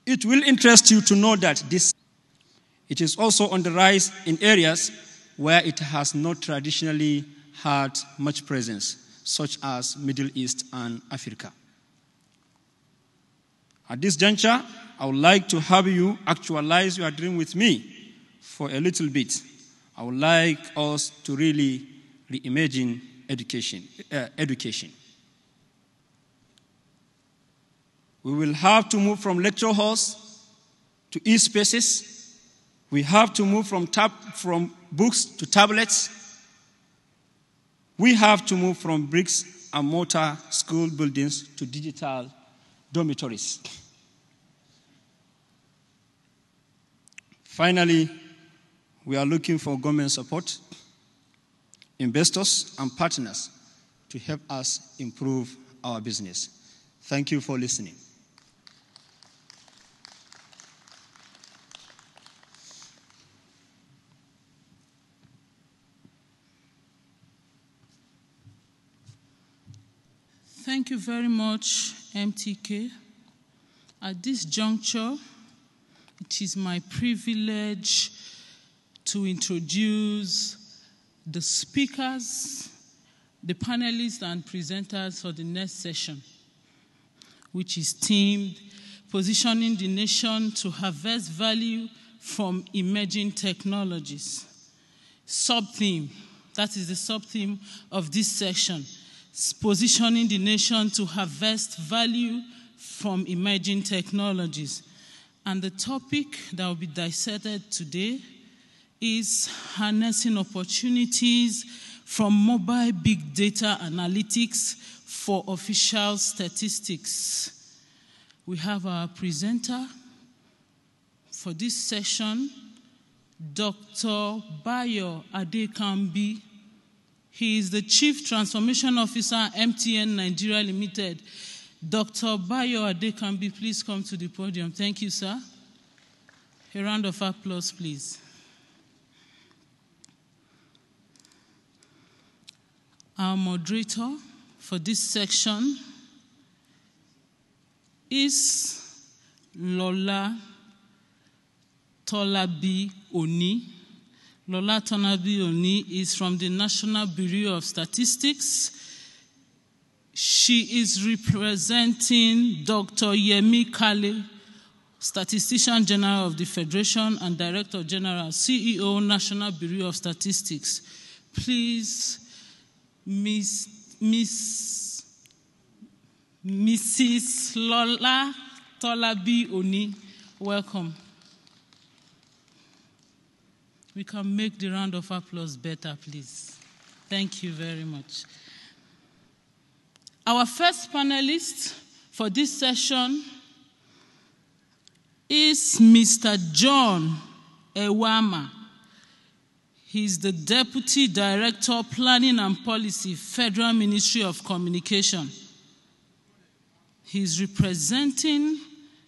It will interest you to know that it is also on the rise in areas where it has not traditionally had much presence, such as Middle East and Africa. At this juncture, I would like to have you actualize your dream with me for a little bit. I would like us to really reimagine education. We will have to move from lecture halls to e-spaces. We have to move from books to tablets. We have to move from bricks and mortar school buildings to digital dormitories. Finally, we are looking for government support, investors, and partners to help us improve our business. Thank you for listening. Thank you very much, MTK. At this juncture, it is my privilege to introduce the speakers, the panelists, and presenters for the next session, which is themed Positioning the Nation to Harvest Value from Emerging Technologies. Sub-theme, that is the sub-theme of this session. Positioning the nation to harvest value from emerging technologies. And the topic that will be dissected today is harnessing opportunities from mobile big data analytics for official statistics. We have our presenter for this session, Dr. Bio Adekanbi. He is the Chief Transformation Officer at MTN Nigeria Limited. Dr. Bio Adekanbi, please come to the podium. Thank you, sir. A round of applause, please. Our moderator for this section is Lola Tolabi Oni. Lola Tolabi Oni is from the National Bureau of Statistics. She is representing Dr. Yemi Kale, Statistician General of the Federation and Director General, CEO, National Bureau of Statistics. Please, Mrs. Lola Tolabi Oni, welcome. We can make the round of applause better, please. Thank you very much. Our first panelist for this session is Mr. John Ewama. He's the Deputy Director, Planning and Policy, Federal Ministry of Communication. He's representing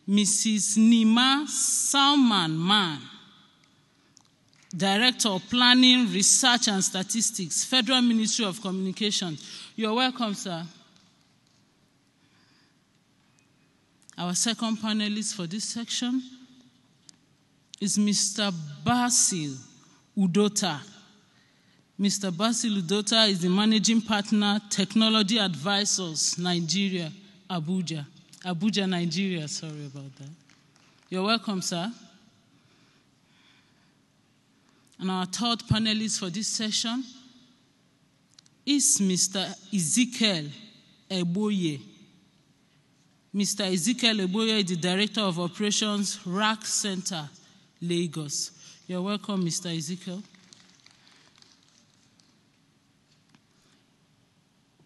Mrs. Nima Salman Man, Director of Planning, Research and Statistics, Federal Ministry of Communication. You're welcome, sir. Our second panelist for this section is Mr. Basil Udota. Mr. Basil Udota is the Managing Partner, Technology Advisors, Nigeria, Abuja. Abuja, Nigeria, sorry about that. You're welcome, sir. And our third panelist for this session is Mr. Ezekiel Eboye. Mr. Ezekiel Eboye is the Director of Operations, RAC Center, Lagos. You're welcome, Mr. Ezekiel.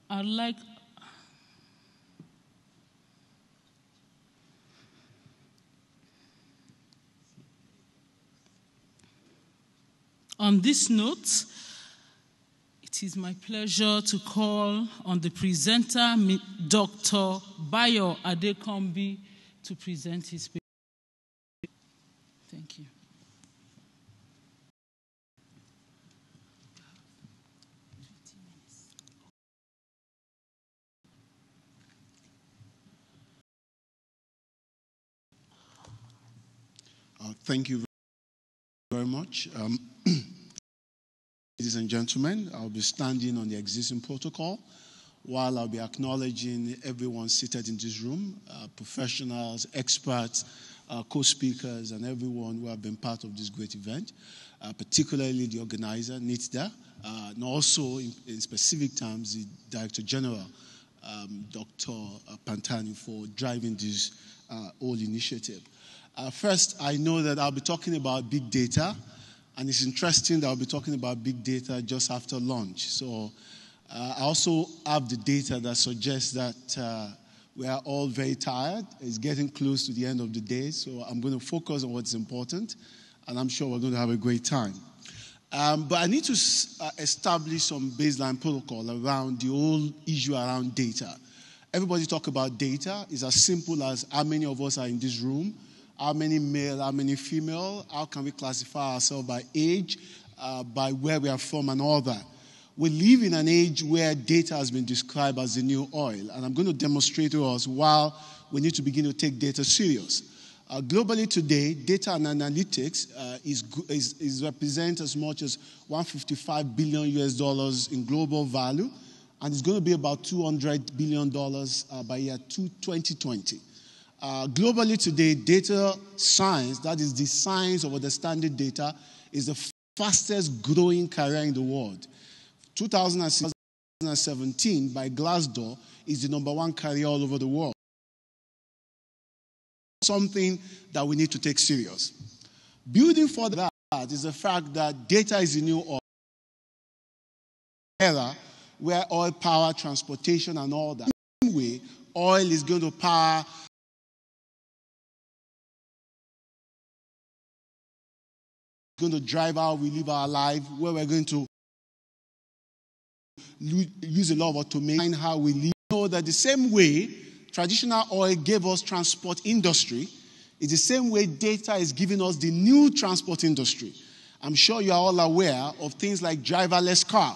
I'd like on this note, it is my pleasure to call on the presenter, Dr. Bio Adekanbi, to present his paper. Thank you. Thank you very much. Ladies and gentlemen, I'll be standing on the existing protocol while I'll be acknowledging everyone seated in this room, professionals, experts, co-speakers, and everyone who have been part of this great event, particularly the organizer, NITDA, and also in specific terms, the Director General, Dr. Pantani, for driving this whole initiative. First, I know that I'll be talking about big data, and it's interesting that I'll be talking about big data just after lunch. So I also have the data that suggests that we are all very tired. It's getting close to the end of the day, so I'm going to focus on what's important, and I'm sure we're going to have a great time. But I need to establish some baseline protocol around the whole issue around data. Everybody talk about data. It's as simple as how many of us are in this room, how many male, how many female, how can we classify ourselves by age, by where we are from and all that. We live in an age where data has been described as the new oil, and I'm going to demonstrate to us why we need to begin to take data serious. Globally today, data and analytics is represent as much as $155 billion in global value, and it's going to be about $200 billion by year 2020. Globally today, data science, that is the science of understanding data, is the fastest growing career in the world. 2017 by Glassdoor is the #1 career all over the world. Something that we need to take serious. Building for that is the fact that data is the new oil. Era where oil power, transportation, and all that. In the same way, oil is going to power going to drive how we live our life, where we're going to use a lot of automation, how we live. So that the same way traditional oil gave us transport industry, it's the same way data is giving us the new transport industry. I'm sure you are all aware of things like driverless car,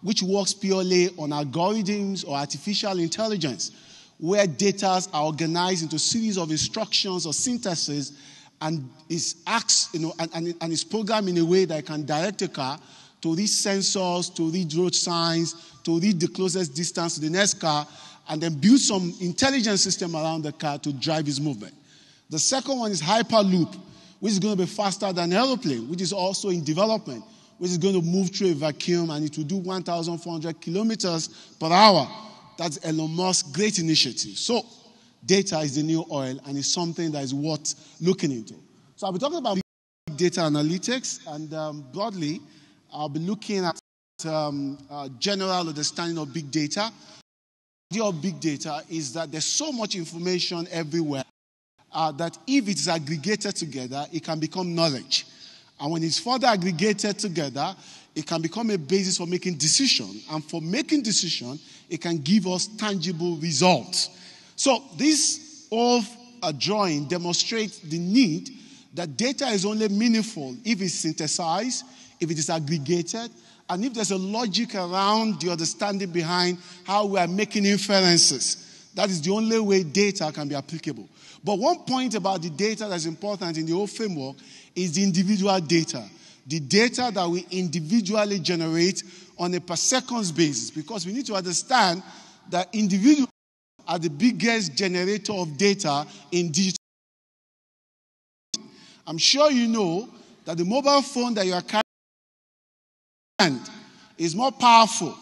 which works purely on algorithms or artificial intelligence, where data are organized into a series of instructions or synthesis and is asked, and is programmed in a way that it can direct a car to read sensors, to read road signs, to read the closest distance to the next car, and then build some intelligence system around the car to drive its movement. The second one is Hyperloop, which is going to be faster than an aeroplane, which is also in development, which is going to move through a vacuum, and it will do 1,400 kilometers per hour. That's Elon Musk's great initiative. So data is the new oil, and it's something that is worth looking into. So I'll be talking about big data analytics, and broadly, I'll be looking at general understanding of big data. The idea of big data is that there's so much information everywhere that if it's aggregated together, it can become knowledge. And when it's further aggregated together, it can become a basis for making decisions. And for making decisions, it can give us tangible results. So this whole drawing demonstrates the need that data is only meaningful if it's synthesized, if it is aggregated, and if there's a logic around the understanding behind how we are making inferences. That is the only way data can be applicable. But one point about the data that's important in the whole framework is the individual data. The data that we individually generate on a per seconds basis, because we need to understand that individuals are the biggest generator of data in digital. I'm sure you know that the mobile phone that you are carrying is more powerful.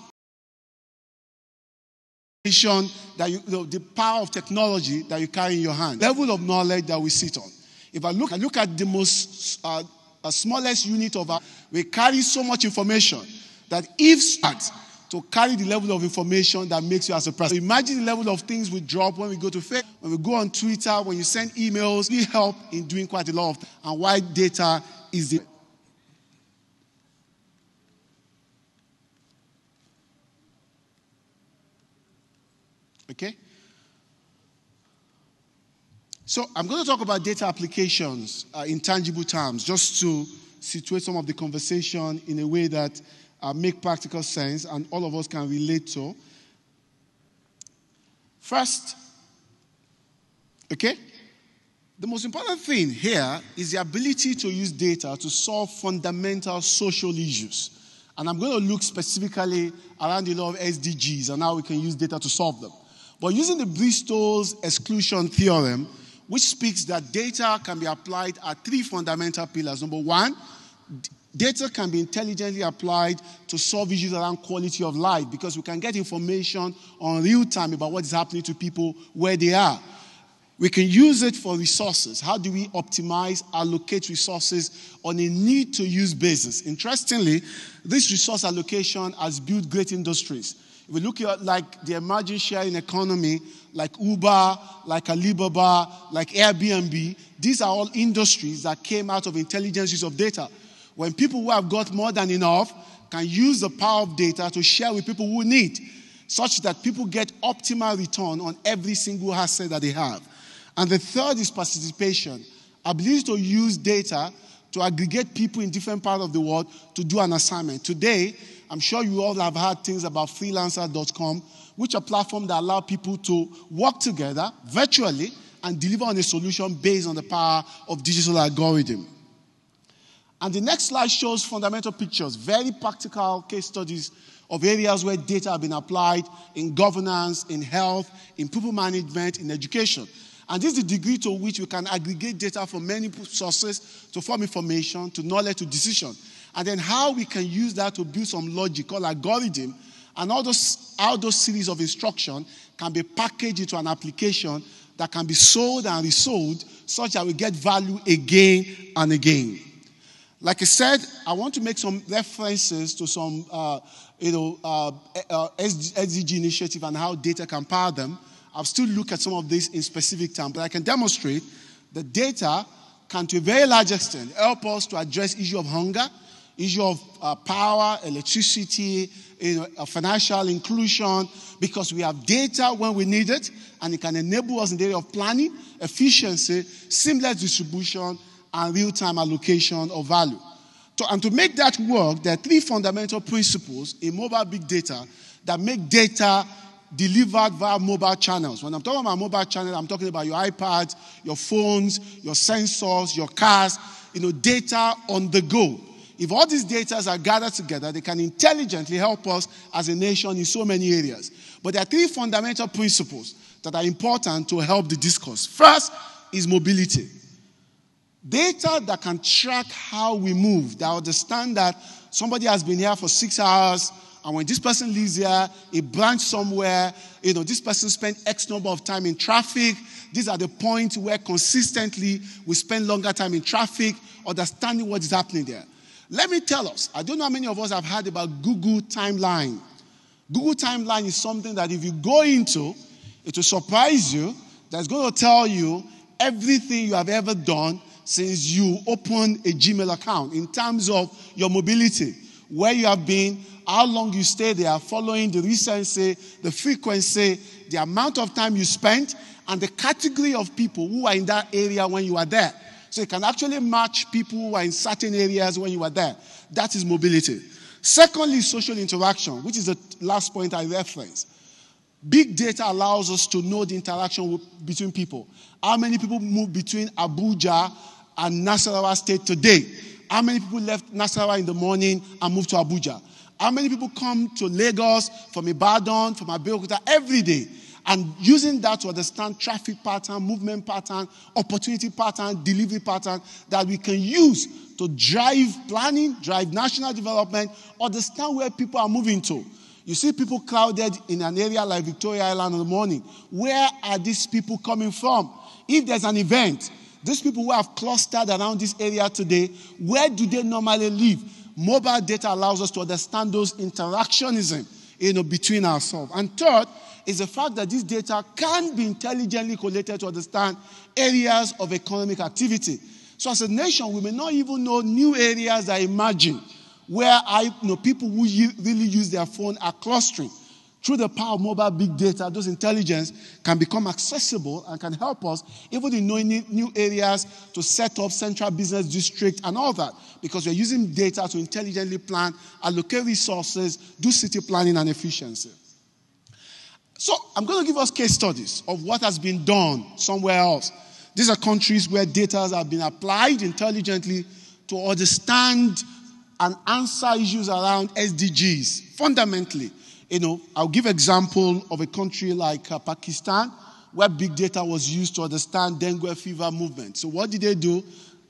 That the power of technology that you carry in your hand, level of knowledge that we sit on. If I look at the most smallest unit of our, we carry so much information that if start to carry the level of information that makes you as a person. So imagine the level of things we drop when we go to Facebook, when we go on Twitter, when you send emails. We help in doing quite a lot of things. And why data is the okay? So I'm going to talk about data applications in tangible terms, just to situate some of the conversation in a way that make practical sense and all of us can relate to. First, okay? The most important thing here is the ability to use data to solve fundamental social issues. And I'm going to look specifically around the law of SDGs and how we can use data to solve them. But using the Bristol's exclusion theorem, which speaks that data can be applied at three fundamental pillars. Number one, data can be intelligently applied to solve issues around quality of life because we can get information on real time about what is happening to people where they are. We can use it for resources. How do we optimize, allocate resources on a need-to-use basis? Interestingly, this resource allocation has built great industries. If we look at like the emerging sharing economy, like Uber, like Alibaba, like Airbnb, these are all industries that came out of intelligence use of data. When people who have got more than enough can use the power of data to share with people who need, such that people get optimal return on every single asset that they have. And the third is participation. Ability to use data to aggregate people in different parts of the world to do an assignment. Today, I'm sure you all have heard things about freelancer.com, which is a platform that allows people to work together virtually and deliver on a solution based on the power of digital algorithm. And the next slide shows fundamental pictures, very practical case studies of areas where data have been applied in governance, in health, in people management, in education. And this is the degree to which we can aggregate data from many sources to form information, to knowledge, to decision. And then how we can use that to build some logic called algorithm, and how those series of instructions can be packaged into an application that can be sold and resold such that we get value again and again. Like I said, I want to make some references to some SDG initiative and how data can power them. I'll still look at some of this in specific terms, but I can demonstrate that data can, to a very large extent, help us to address issue of hunger, issue of power, electricity, financial inclusion, because we have data when we need it, and it can enable us in the area of planning, efficiency, seamless distribution, and real-time allocation of value. And to make that work, there are three fundamental principles in mobile big data that make data delivered via mobile channels. When I'm talking about mobile channels, I'm talking about your iPads, your phones, your sensors, your cars, data on the go. If all these data are gathered together, they can intelligently help us as a nation in so many areas. But there are three fundamental principles that are important to help the discourse. First is mobility. Data that can track how we move, that understand that somebody has been here for 6 hours, and when this person leaves here, a branch somewhere, this person spent X number of time in traffic. These are the points where consistently we spend longer time in traffic, understanding what is happening there. Let me tell us, I don't know how many of us have heard about Google Timeline. Google Timeline is something that if you go into, it will surprise you. That's going to tell you everything you have ever done since you opened a Gmail account in terms of your mobility, where you have been, how long you stay there, following the recency, the frequency, the amount of time you spent, and the category of people who are in that area when you are there. So you can actually match people who are in certain areas when you are there. That is mobility. Secondly, social interaction, which is the last point I referenced. Big data allows us to know the interaction between people. How many people move between Abuja and Nasarawa State today? How many people left Nasarawa in the morning and moved to Abuja? How many people come to Lagos from Ibadan, from Abeokuta every day? And using that to understand traffic pattern, movement pattern, opportunity pattern, delivery pattern that we can use to drive planning, drive national development, understand where people are moving to. You see people crowded in an area like Victoria Island in the morning. Where are these people coming from? If there's an event, these people who have clustered around this area today, where do they normally live? Mobile data allows us to understand those interactionism, between ourselves. And third is the fact that this data can be intelligently collated to understand areas of economic activity. So as a nation, we may not even know new areas that are emerging where people who really use their phone are clustering. Through the power of mobile big data, those intelligence can become accessible and can help us even in knowing new areas to set up central business district and all that, because we're using data to intelligently plan, allocate resources, do city planning and efficiency. So I'm going to give us case studies of what has been done somewhere else. These are countries where data have been applied intelligently to understand and answer issues around SDGs, fundamentally. I'll give an example of a country like Pakistan, where big data was used to understand dengue fever movement. So what did they do?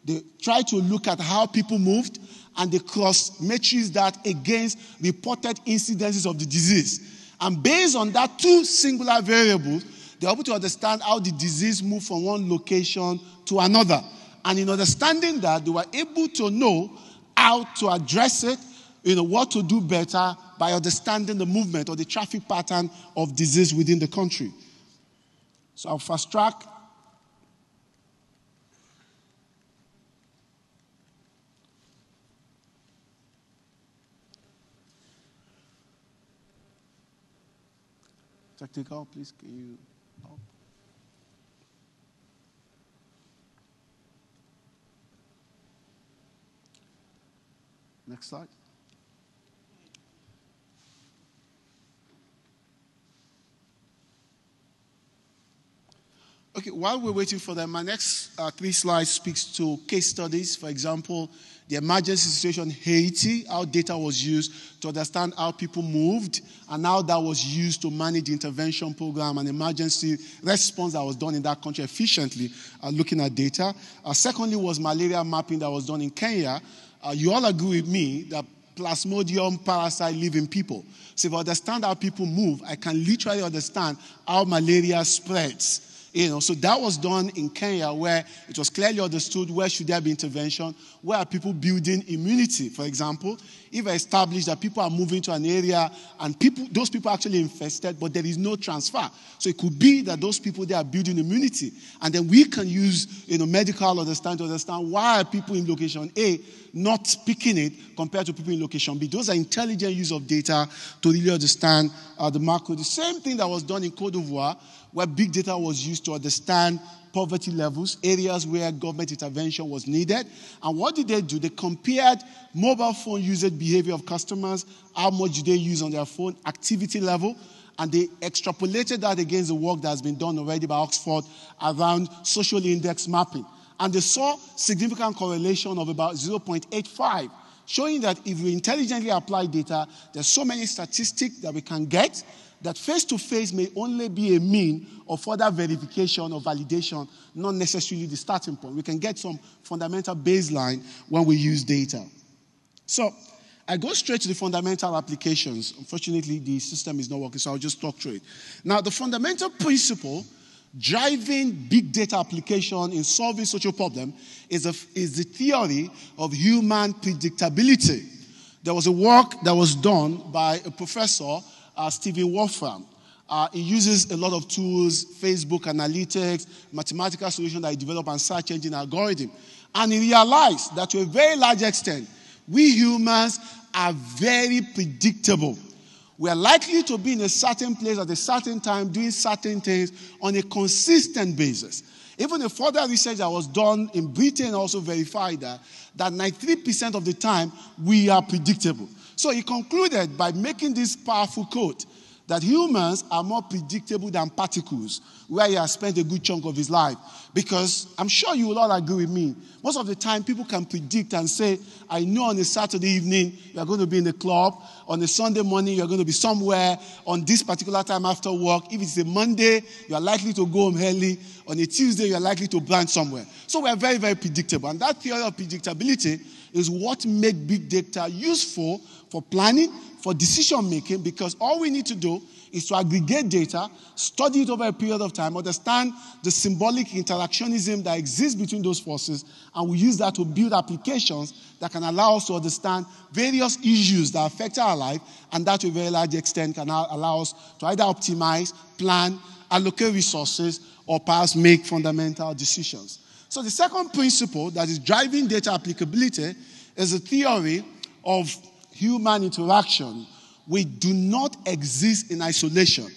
They tried to look at how people moved, and they cross-matrixed that against reported incidences of the disease. And based on that two singular variables, they were able to understand how the disease moved from one location to another. And in understanding that, they were able to know how to address it, what to do better by understanding the movement or the traffic pattern of disease within the country. So I'll fast track. Technical, please, can you help? Next slide. Okay, while we're waiting for them, my next 3 slides speaks to case studies. For example, the emergency situation in Haiti, how data was used to understand how people moved, and how that was used to manage the intervention program and emergency response that was done in that country efficiently, looking at data. Secondly was malaria mapping that was done in Kenya. You all agree with me that Plasmodium parasite live in people. So if I understand how people move, I can literally understand how malaria spreads. So that was done in Kenya, where it was clearly understood where should there be intervention, where are people building immunity. For example, if I establish that people are moving to an area and those people are actually infested, but there is no transfer. So it could be that those people, they are building immunity. And then we can use medical understanding to understand why are people in location A not picking it compared to people in location B. Those are intelligent use of data to really understand the macro. The same thing that was done in Côte d'Ivoire, where big data was used to understand poverty levels, areas where government intervention was needed. And what did they do? They compared mobile phone usage behavior of customers, how much do they use on their phone, activity level, and they extrapolated that against the work that has been done already by Oxford around social index mapping. And they saw significant correlation of about 0.85, showing that if we intelligently apply data, there's so many statistics that we can get that face-to-face may only be a mean of further verification or validation, not necessarily the starting point. We can get some fundamental baseline when we use data. So I go straight to the fundamental applications. Unfortunately, the system is not working, so I'll just talk through it. Now, the fundamental principle driving big data application in solving social problem is the theory of human predictability. There was a work that was done by a professor, Stephen Wolfram. He uses a lot of tools, Facebook analytics, mathematical solutions that he developed, and search engine algorithm. And he realized that to a very large extent, we humans are very predictable. We are likely to be in a certain place at a certain time, doing certain things on a consistent basis. Even a further research that was done in Britain also verified that 93% of the time, we are predictable. So he concluded by making this powerful quote that humans are more predictable than particles, where he has spent a good chunk of his life. Because I'm sure you will all agree with me. Most of the time, people can predict and say, I know on a Saturday evening, you're going to be in the club. On a Sunday morning, you're going to be somewhere on this particular time after work. If it's a Monday, you're likely to go home early. On a Tuesday, you're likely to branch somewhere. So we're very, very predictable. And that theory of predictability is what makes big data useful for planning, for decision making, because all we need to do is to aggregate data, study it over a period of time, understand the symbolic interactionism that exists between those forces, and we use that to build applications that can allow us to understand various issues that affect our life, and that to a very large extent can allow us to either optimize, plan, allocate resources, or perhaps make fundamental decisions. So the second principle that is driving data applicability is the theory of human interaction. We do not exist in isolation.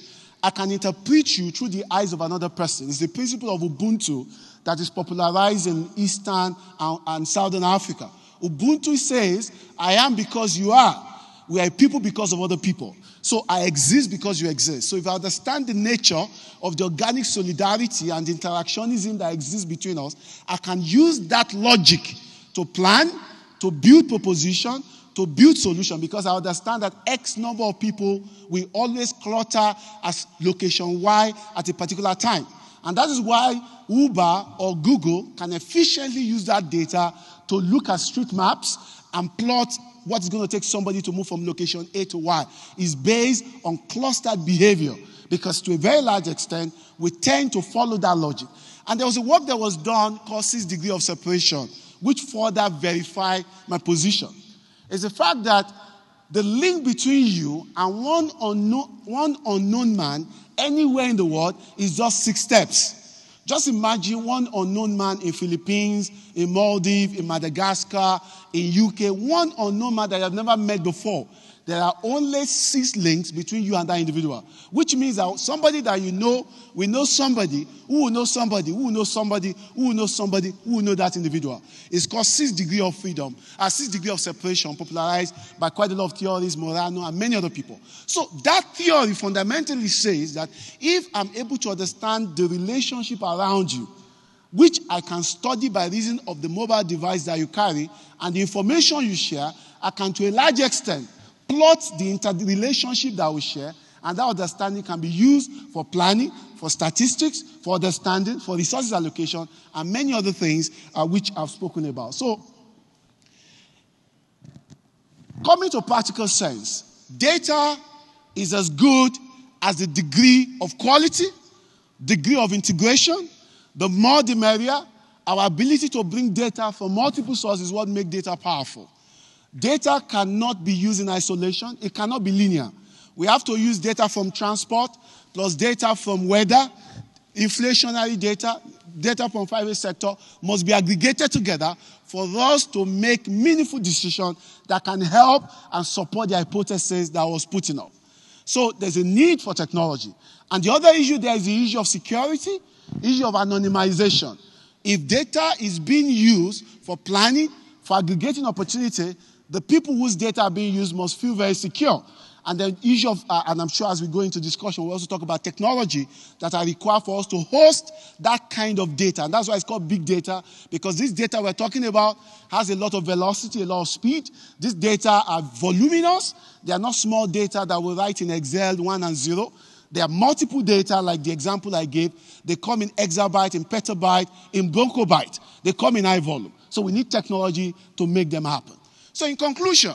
I can interpret you through the eyes of another person. It's the principle of Ubuntu that is popularized in Eastern and Southern Africa. Ubuntu says, I am because you are. We are a people because of other people. So I exist because you exist. So if I understand the nature of the organic solidarity and interactionism that exists between us, I can use that logic to plan, to build proposition, to build solution, because I understand that X number of people will always clutter as location Y at a particular time. And that is why Uber or Google can efficiently use that data to look at street maps and plot what's going to take somebody to move from location A to Y. Is based on clustered behavior, because to a very large extent, we tend to follow that logic. And there was a work that was done called 6 degrees of separation, which further verified my position. It's the fact that the link between you and one unknown man anywhere in the world is just 6 steps. Just imagine one unknown man in Philippines, in Maldives, in Madagascar, in UK, one unknown man that you have never met before. There are only 6 links between you and that individual, which means that somebody that you know will know somebody, who will know somebody, who will know somebody, who will know somebody, who will know that individual. It's called 6 degrees of freedom, 6 degrees of separation, popularized by quite a lot of theorists, Morano, and many other people. So that theory fundamentally says that if I'm able to understand the relationship around you, which I can study by reason of the mobile device that you carry and the information you share, I can, to a large extent, plot the interrelationship that we share, and that understanding can be used for planning, for statistics, for understanding, for resources allocation, and many other things which I've spoken about. So, coming to practical sense, data is as good as the degree of quality, degree of integration. The more the merrier. Our ability to bring data from multiple sources is what makes data powerful. Data cannot be used in isolation. It cannot be linear. We have to use data from transport, plus data from weather, inflationary data, data from private sector must be aggregated together for us to make meaningful decisions that can help and support the hypothesis that was put up. So there's a need for technology. And the other issue there is the issue of security, issue of anonymization. If data is being used for planning, for aggregating opportunity, the people whose data are being used must feel very secure. And the issue of, and I'm sure as we go into discussion, we'll also talk about technology that are required for us to host that kind of data. And that's why it's called big data, because this data we're talking about has a lot of velocity, a lot of speed. These data are voluminous. They are not small data that we write in Excel 1 and 0. They are multiple data, like the example I gave. They come in exabyte, in petabyte, in bronchobyte. They come in high volume. So we need technology to make them happen. So in conclusion,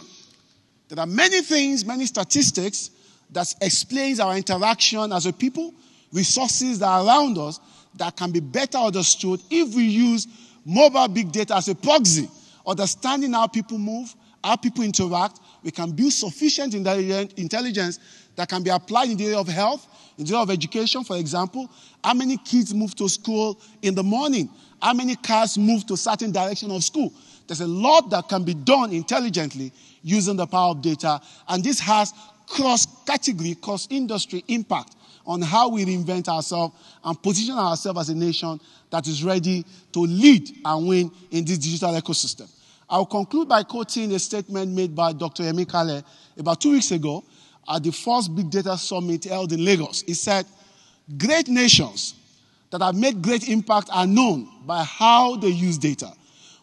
there are many things, many statistics that explains our interaction as a people, resources that are around us that can be better understood if we use mobile big data as a proxy, understanding how people move, how people interact. We can build sufficient intelligence that can be applied in the area of health, in the area of education, for example. How many kids move to school in the morning? How many cars move to a certain direction of school? There's a lot that can be done intelligently using the power of data, and this has cross-category, cross-industry impact on how we reinvent ourselves and position ourselves as a nation that is ready to lead and win in this digital ecosystem. I'll conclude by quoting a statement made by Dr. Yemi Kale about 2 weeks ago at the first Big Data Summit held in Lagos. He said, "Great nations that have made great impact are known by how they use data,"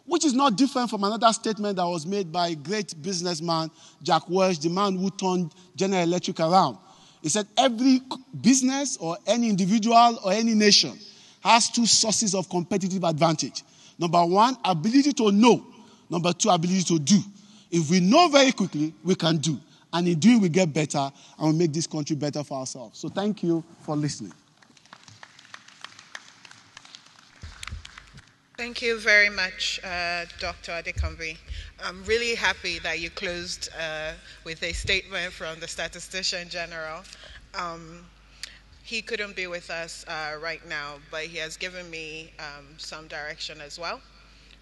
which is not different from another statement that was made by a great businessman, Jack Welch, the man who turned General Electric around. He said every business or any individual or any nation has 2 sources of competitive advantage. Number 1, ability to know. Number 2, ability to do. If we know very quickly, we can do. And in doing, we get better and we make this country better for ourselves. So thank you for listening. Thank you very much, Dr. Adekanbi. I'm really happy that you closed with a statement from the Statistician General. He couldn't be with us right now, but he has given me some direction as well.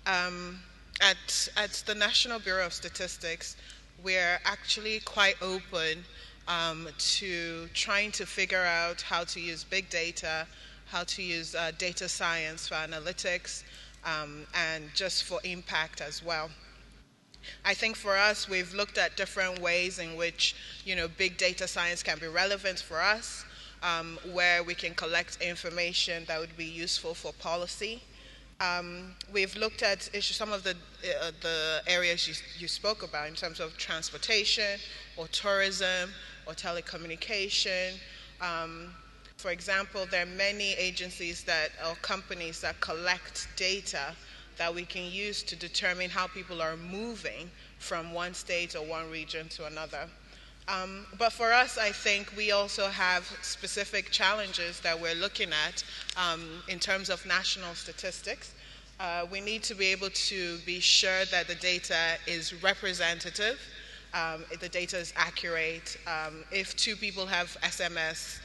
At the National Bureau of Statistics, we're actually quite open to trying to figure out how to use big data, how to use data science for analytics, and just for impact as well. I think for us, we've looked at different ways in which, big data science can be relevant for us, where we can collect information that would be useful for policy. We've looked at some of the areas you spoke about in terms of transportation or tourism or telecommunication. For example, there are many agencies or companies that collect data that we can use to determine how people are moving from one state or one region to another. But for us, I think we also have specific challenges that we're looking at in terms of national statistics. We need to be able to be sure that the data is representative, the data is accurate. If two people have SMS,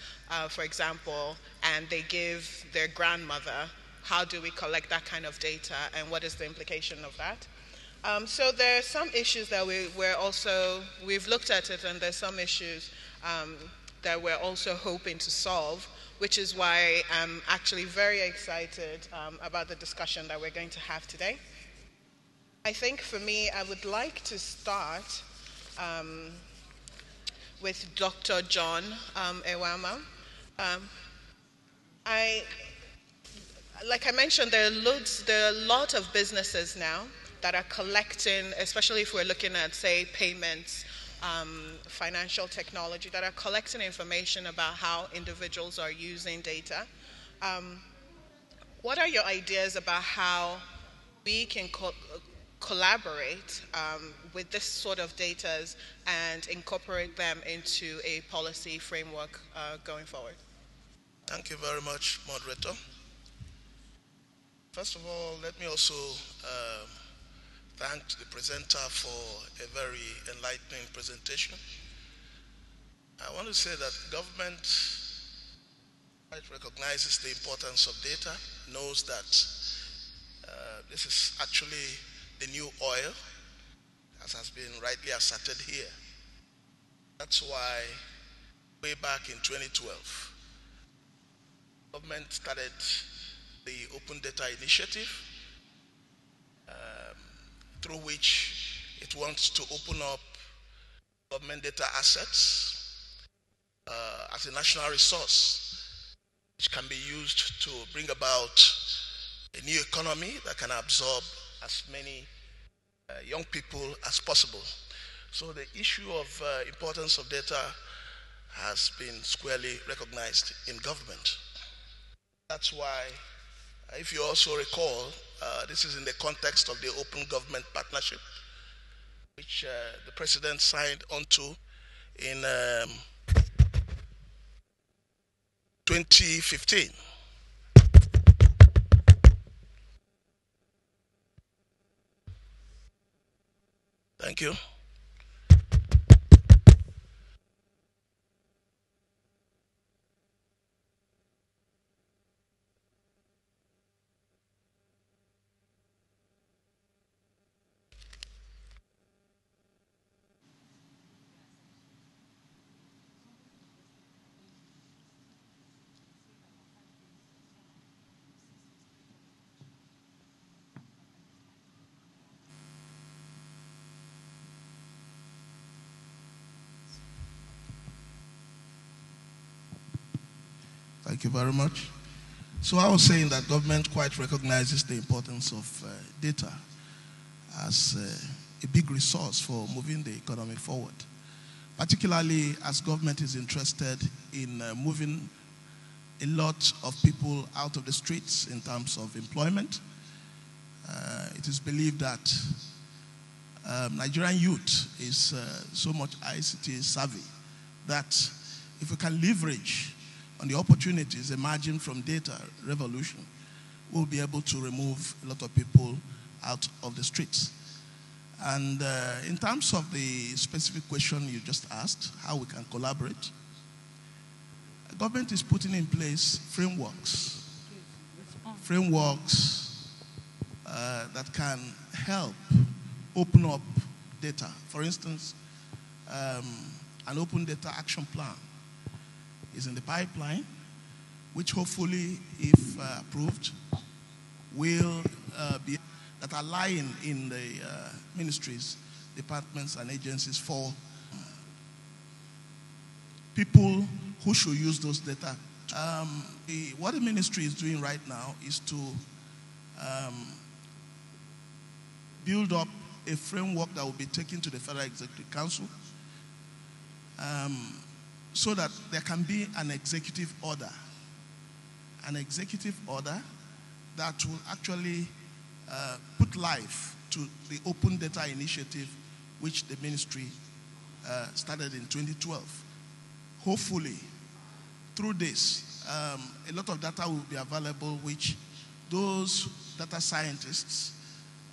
for example, and they give their grandmother, how do we collect that kind of data, and what is the implication of that? So there are some issues that we've looked at it, and there's some issues that we're also hoping to solve, which is why I'm actually very excited about the discussion that we're going to have today. I think for me, I would like to start with Dr. John Ewama. Like I mentioned, there are a lot of businesses now that are collecting, especially if we're looking at, say, payments, financial technology, that are collecting information about how individuals are using data. What are your ideas about how we can collaborate with this sort of data and incorporate them into a policy framework going forward? Thank you very much, moderator. First of all, let me also thank the presenter for a very enlightening presentation. I want to say that government recognizes the importance of data, knows that this is actually the new oil, as has been rightly asserted here. That's why way back in 2012, government started the Open Data Initiative, through which it wants to open up government data assets as a national resource, which can be used to bring about a new economy that can absorb as many young people as possible. So the issue of importance of data has been squarely recognized in government. That's why, if you also recall, this is in the context of the Open Government Partnership, which the President signed onto in 2015. Thank you. Thank you very much. So I was saying that government quite recognizes the importance of data as a big resource for moving the economy forward, particularly as government is interested in moving a lot of people out of the streets in terms of employment. It is believed that Nigerian youth is so much ICT savvy that if we can leverage on the opportunities emerging from data revolution, we'll be able to remove a lot of people out of the streets. And in terms of the specific question you just asked, how we can collaborate, the government is putting in place frameworks that can help open up data. For instance, an open data action plan is in the pipeline, which hopefully, if approved, will be that are lying in the ministries departments and agencies for people who should use those data. What the ministry is doing right now is to build up a framework that will be taken to the Federal Executive Council so that there can be an executive order that will actually put life to the Open Data Initiative, which the ministry started in 2012. Hopefully, through this, a lot of data will be available, which those data scientists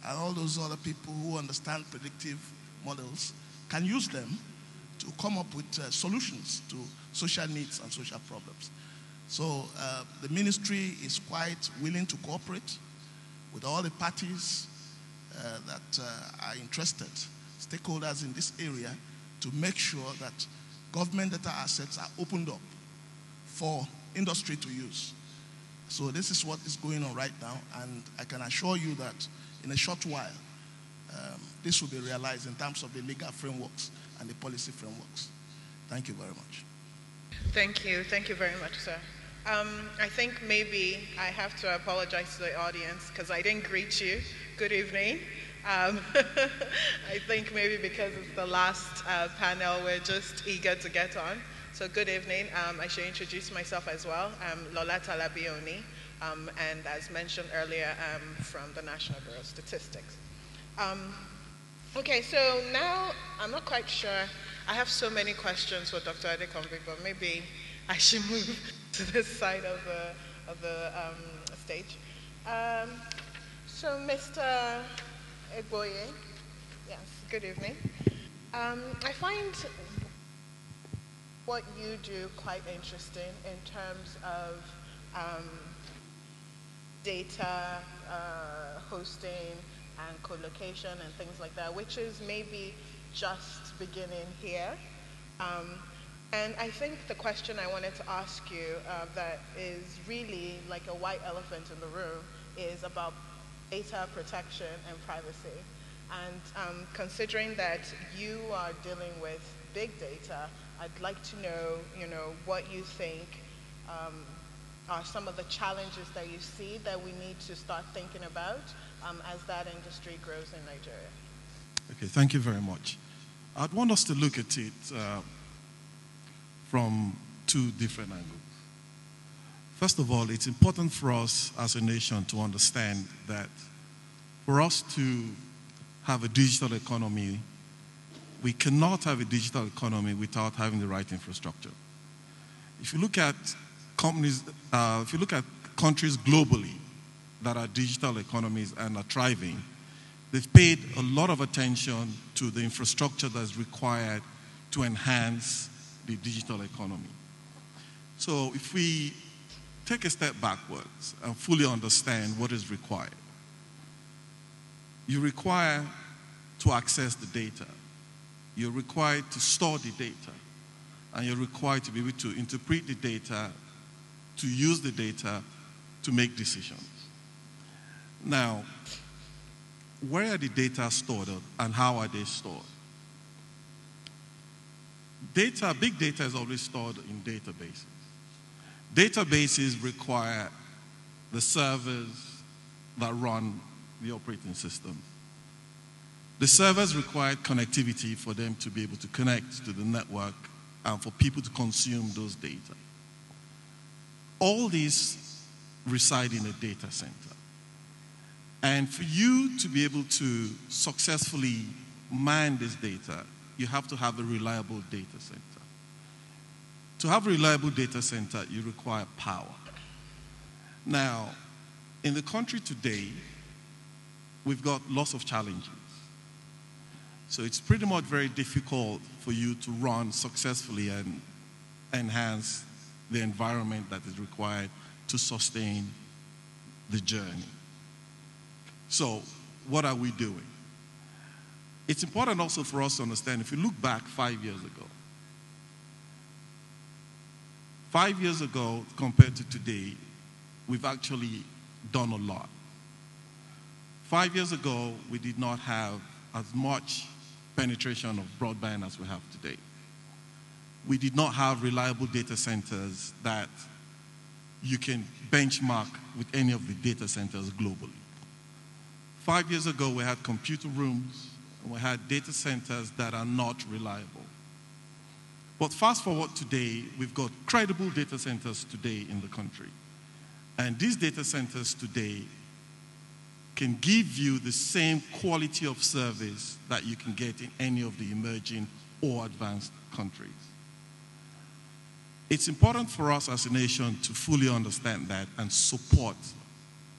and all those other people who understand predictive models can use them to come up with solutions to social needs and social problems. So the ministry is quite willing to cooperate with all the parties that are interested, stakeholders in this area, to make sure that government data assets are opened up for industry to use. So this is what is going on right now, and I can assure you that in a short while, this will be realized in terms of the legal frameworks and the policy frameworks. Thank you very much. Thank you. Thank you very much, sir. I think maybe I have to apologize to the audience because I didn't greet you. Good evening. I think maybe because it's the last panel, we're just eager to get on. So good evening. I should introduce myself as well. I'm Lola Talabioni, and as mentioned earlier, I'm from the National Bureau of Statistics. Okay, so now I'm not quite sure. I have so many questions for Dr. Adekanbi, but maybe I should move to this side of the stage. So Mr. Egboye, yes, good evening. I find what you do quite interesting in terms of data hosting and co-location and things like that, which is maybe just beginning here. And I think the question I wanted to ask you that is really like a white elephant in the room is about data protection and privacy. And considering that you are dealing with big data, I'd like to know, what you think are some of the challenges that you see that we need to start thinking about as that industry grows in Nigeria. Okay, thank you very much. I'd want us to look at it from two different angles. First of all, it's important for us as a nation to understand that for us to have a digital economy, we cannot have a digital economy without having the right infrastructure. If you look at companies, if you look at countries globally that are digital economies and are thriving, they've paid a lot of attention to the infrastructure that's required to enhance the digital economy. So if we take a step backwards and fully understand what is required, you require to access the data. You're required to store the data. And you're required to be able to interpret the data, to use the data to make decisions. Now, where are the data stored and how are they stored? Data, big data is always stored in databases. Databases require the servers that run the operating system. The servers require connectivity for them to be able to connect to the network and for people to consume those data. All these reside in a data center. And for you to be able to successfully mine this data, you have to have a reliable data center. To have a reliable data center, you require power. Now, in the country today, we've got lots of challenges. So it's pretty much very difficult for you to run successfully and enhance the environment that is required to sustain the journey. So what are we doing? It's important also for us to understand, if you look back 5 years ago, 5 years ago compared to today, we've actually done a lot. 5 years ago, we did not have as much penetration of broadband as we have today. We did not have reliable data centers that you can benchmark with any of the data centers globally. 5 years ago, we had computer rooms, and we had data centers that are not reliable. But fast forward today, we've got credible data centers today in the country. And these data centers today can give you the same quality of service that you can get in any of the emerging or advanced countries. It's important for us as a nation to fully understand that and support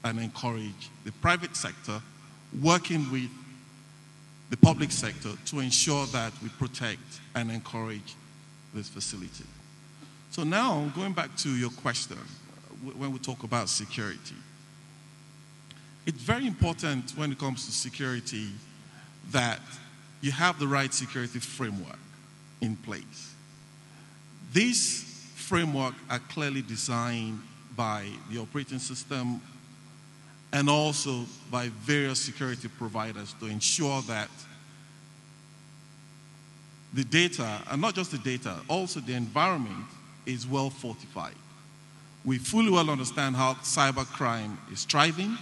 and encourage the private sector working with the public sector to ensure that we protect and encourage this facility. So now, going back to your question, when we talk about security, it's very important when it comes to security that you have the right security framework in place. These framework are clearly designed by the operating system and also by various security providers to ensure that the data, and not just the data, also the environment is well fortified. We fully well understand how cybercrime is thriving,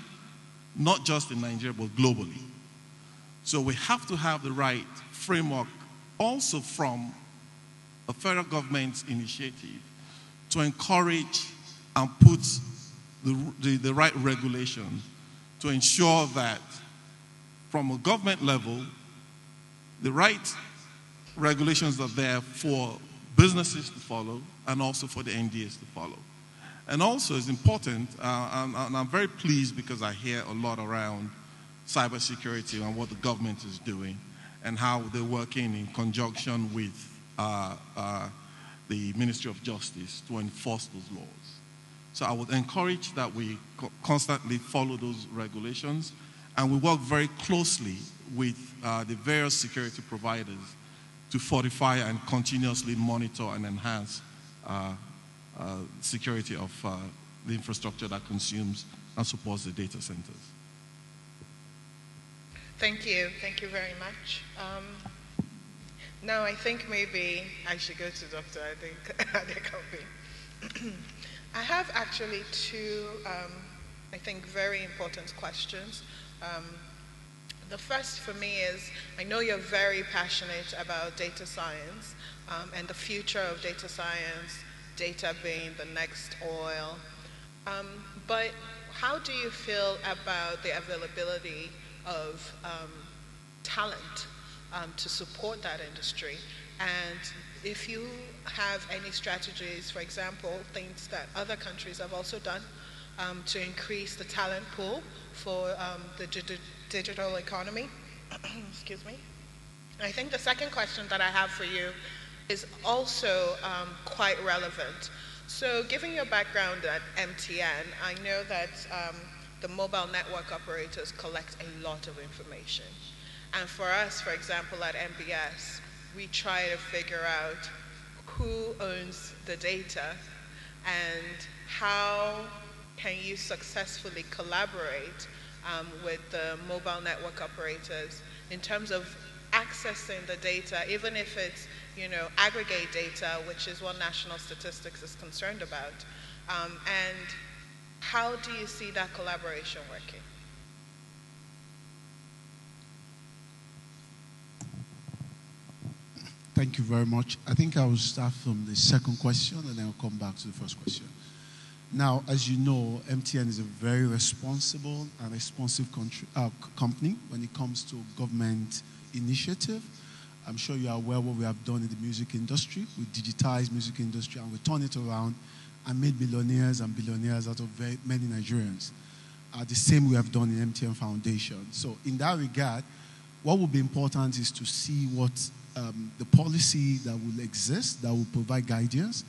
not just in Nigeria, but globally. So we have to have the right framework also from a federal government initiative to encourage and put the right regulation to ensure that from a government level, the right regulations are there for businesses to follow and also for the NDAs to follow. And also it's important, and I'm very pleased because I hear a lot around cybersecurity and what the government is doing and how they're working in conjunction with the Ministry of Justice to enforce those laws. So I would encourage that we constantly follow those regulations, and we work very closely with the various security providers to fortify and continuously monitor and enhance security of the infrastructure that consumes and supports the data centers. Thank you very much. Now I think maybe I should go to Dr. Adekanbi. I have actually two, I think, very important questions. The first for me is, I know you're very passionate about data science and the future of data science, data being the next oil. But how do you feel about the availability of talent to support that industry? And if you have any strategies, for example, things that other countries have also done to increase the talent pool for the digital economy. Excuse me. I think the second question that I have for you is also quite relevant. So given your background at MTN, I know that the mobile network operators collect a lot of information. And for us, for example, at MBS, we try to figure out who owns the data and how can you successfully collaborate with the mobile network operators in terms of accessing the data, even if it's, aggregate data, which is what national statistics is concerned about. And how do you see that collaboration working? Thank you very much. I think I will start from the second question and then I'll come back to the first question. Now, as you know, MTN is a very responsible and responsive company when it comes to government initiative. I'm sure you are aware what we have done in the music industry. We digitized music industry and we turned it around and made millionaires and billionaires out of very many Nigerians. The same we have done in MTN Foundation. So in that regard, what will be important is to see what the policy that will exist, that will provide guidance,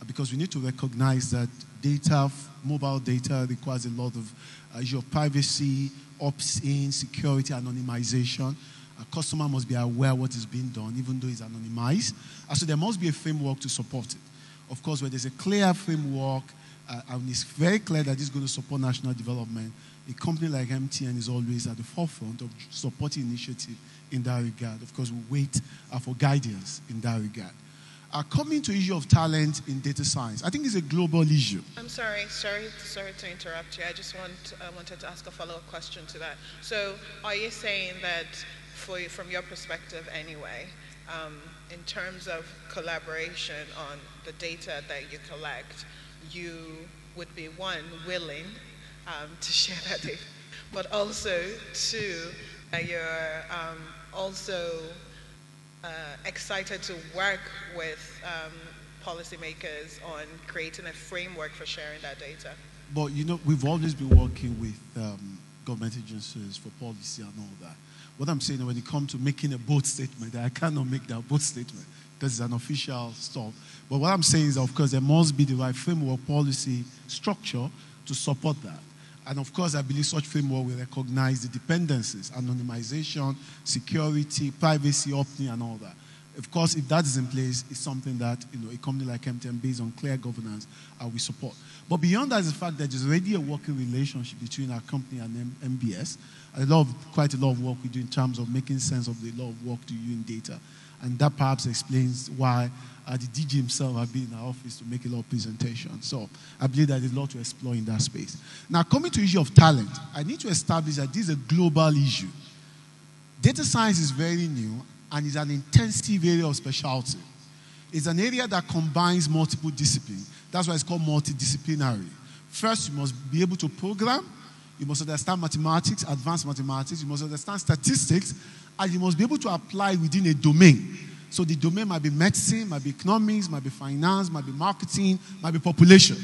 because we need to recognize that data, mobile data, requires a lot of issue of privacy, opt-in, security, anonymization. A customer must be aware what is being done, even though it's anonymized. So there must be a framework to support it. Of course, where there's a clear framework, and it's very clear that it's going to support national development, a company like MTN is always at the forefront of supporting initiative in that regard. Of course, we wait for guidance in that regard. Coming to issue of talent in data science, I think it's a global issue. I'm sorry to interrupt you. I just wanted to ask a follow-up question to that. So, are you saying that, from your perspective anyway, in terms of collaboration on the data that you collect, you would be, one, willing to share that data, but also, two, you're also excited to work with policymakers on creating a framework for sharing that data? But we've always been working with government agencies for policy and all that. What I'm saying, when it comes to making a bold statement, I cannot make that bold statement because it's an official stuff. But what I'm saying is, of course, there must be the right framework policy structure to support that. And of course, I believe such framework will recognize the dependencies, anonymization, security, privacy, opt-in, and all that. Of course, if that is in place, it's something that a company like MTN, based on clear governance, we support. But beyond that is the fact that there's already a working relationship between our company and MBS. Quite a lot of work we do in terms of making sense of the lot of work to you in data. And that perhaps explains why the DG himself have been in our office to make a lot of presentations. So I believe there's a lot to explore in that space. Now, coming to the issue of talent, I need to establish that this is a global issue. Data science is very new and is an intensive area of specialty. It's an area that combines multiple disciplines. That's why it's called multidisciplinary. First, you must be able to program. You must understand mathematics, advanced mathematics. You must understand statistics. And you must be able to apply within a domain. So the domain might be medicine, might be economics, might be finance, might be marketing, might be population.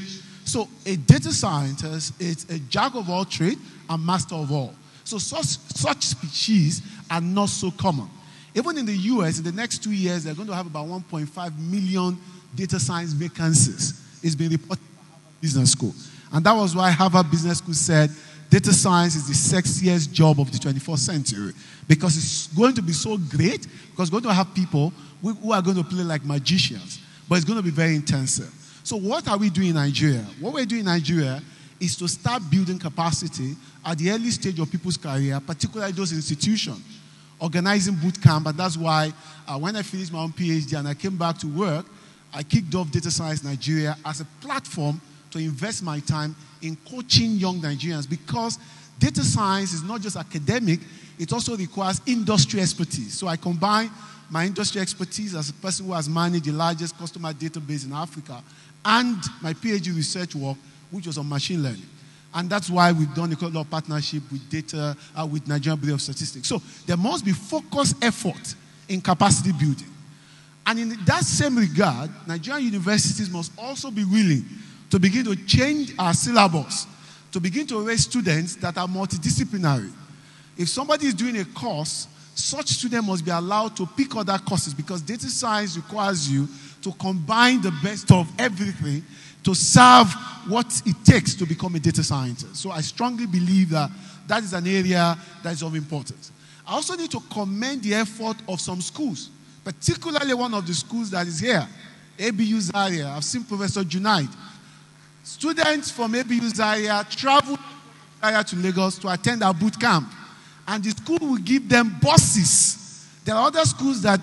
So a data scientist is a jack of all trades and master of all. So such species are not so common. Even in the US, in the next 2 years, they're going to have about 1.5 million data science vacancies. It's been reported by Harvard Business School. And that was why Harvard Business School said data science is the sexiest job of the 21st century, because it's going to be so great, because we're going to have people who are going to play like magicians, but it's going to be very intensive. So what are we doing in Nigeria? What we're doing in Nigeria is to start building capacity at the early stage of people's career, particularly those institutions, organizing boot camp, and that's why when I finished my own PhD and I came back to work, I kicked off Data Science Nigeria as a platform to invest my time in coaching young Nigerians, because data science is not just academic, it also requires industry expertise. So I combine my industry expertise as a person who has managed the largest customer database in Africa and my PhD research work, which was on machine learning. And that's why we've done a lot of partnership with with Nigerian Bureau of Statistics. So there must be focused effort in capacity building. And in that same regard, Nigerian universities must also be willing to begin to change our syllabus, to begin to raise students that are multidisciplinary. If somebody is doing a course, such student must be allowed to pick other courses, because data science requires you to combine the best of everything to serve what it takes to become a data scientist. So I strongly believe that that is an area that is of importance. I also need to commend the effort of some schools, particularly one of the schools that is here, ABU Zaria. I've seen Professor Junaid. Students from ABU Zaria travel to Lagos to attend our boot camp, and the school will give them buses. There are other schools that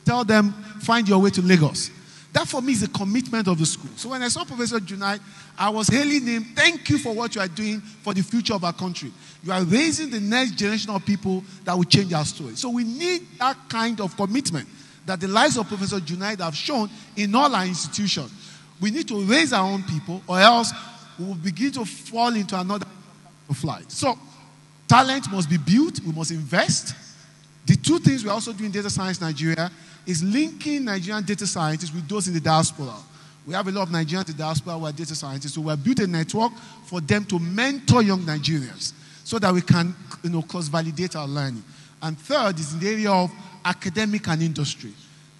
tell them, find your way to Lagos. That for me is a commitment of the school. So when I saw Professor Junaid, I was hailing him. Thank you for what you are doing for the future of our country. You are raising the next generation of people that will change our story. So we need that kind of commitment that the likes of Professor Junaid have shown in all our institutions. We need to raise our own people, or else we will begin to fall into another flight. So talent must be built. We must invest. The two things we're also doing in Data Science Nigeria is linking Nigerian data scientists with those in the diaspora. We have a lot of Nigerians in the diaspora who are data scientists, so we have built a network for them to mentor young Nigerians so that we can cross-validate our learning. And third is in the area of academic and industry.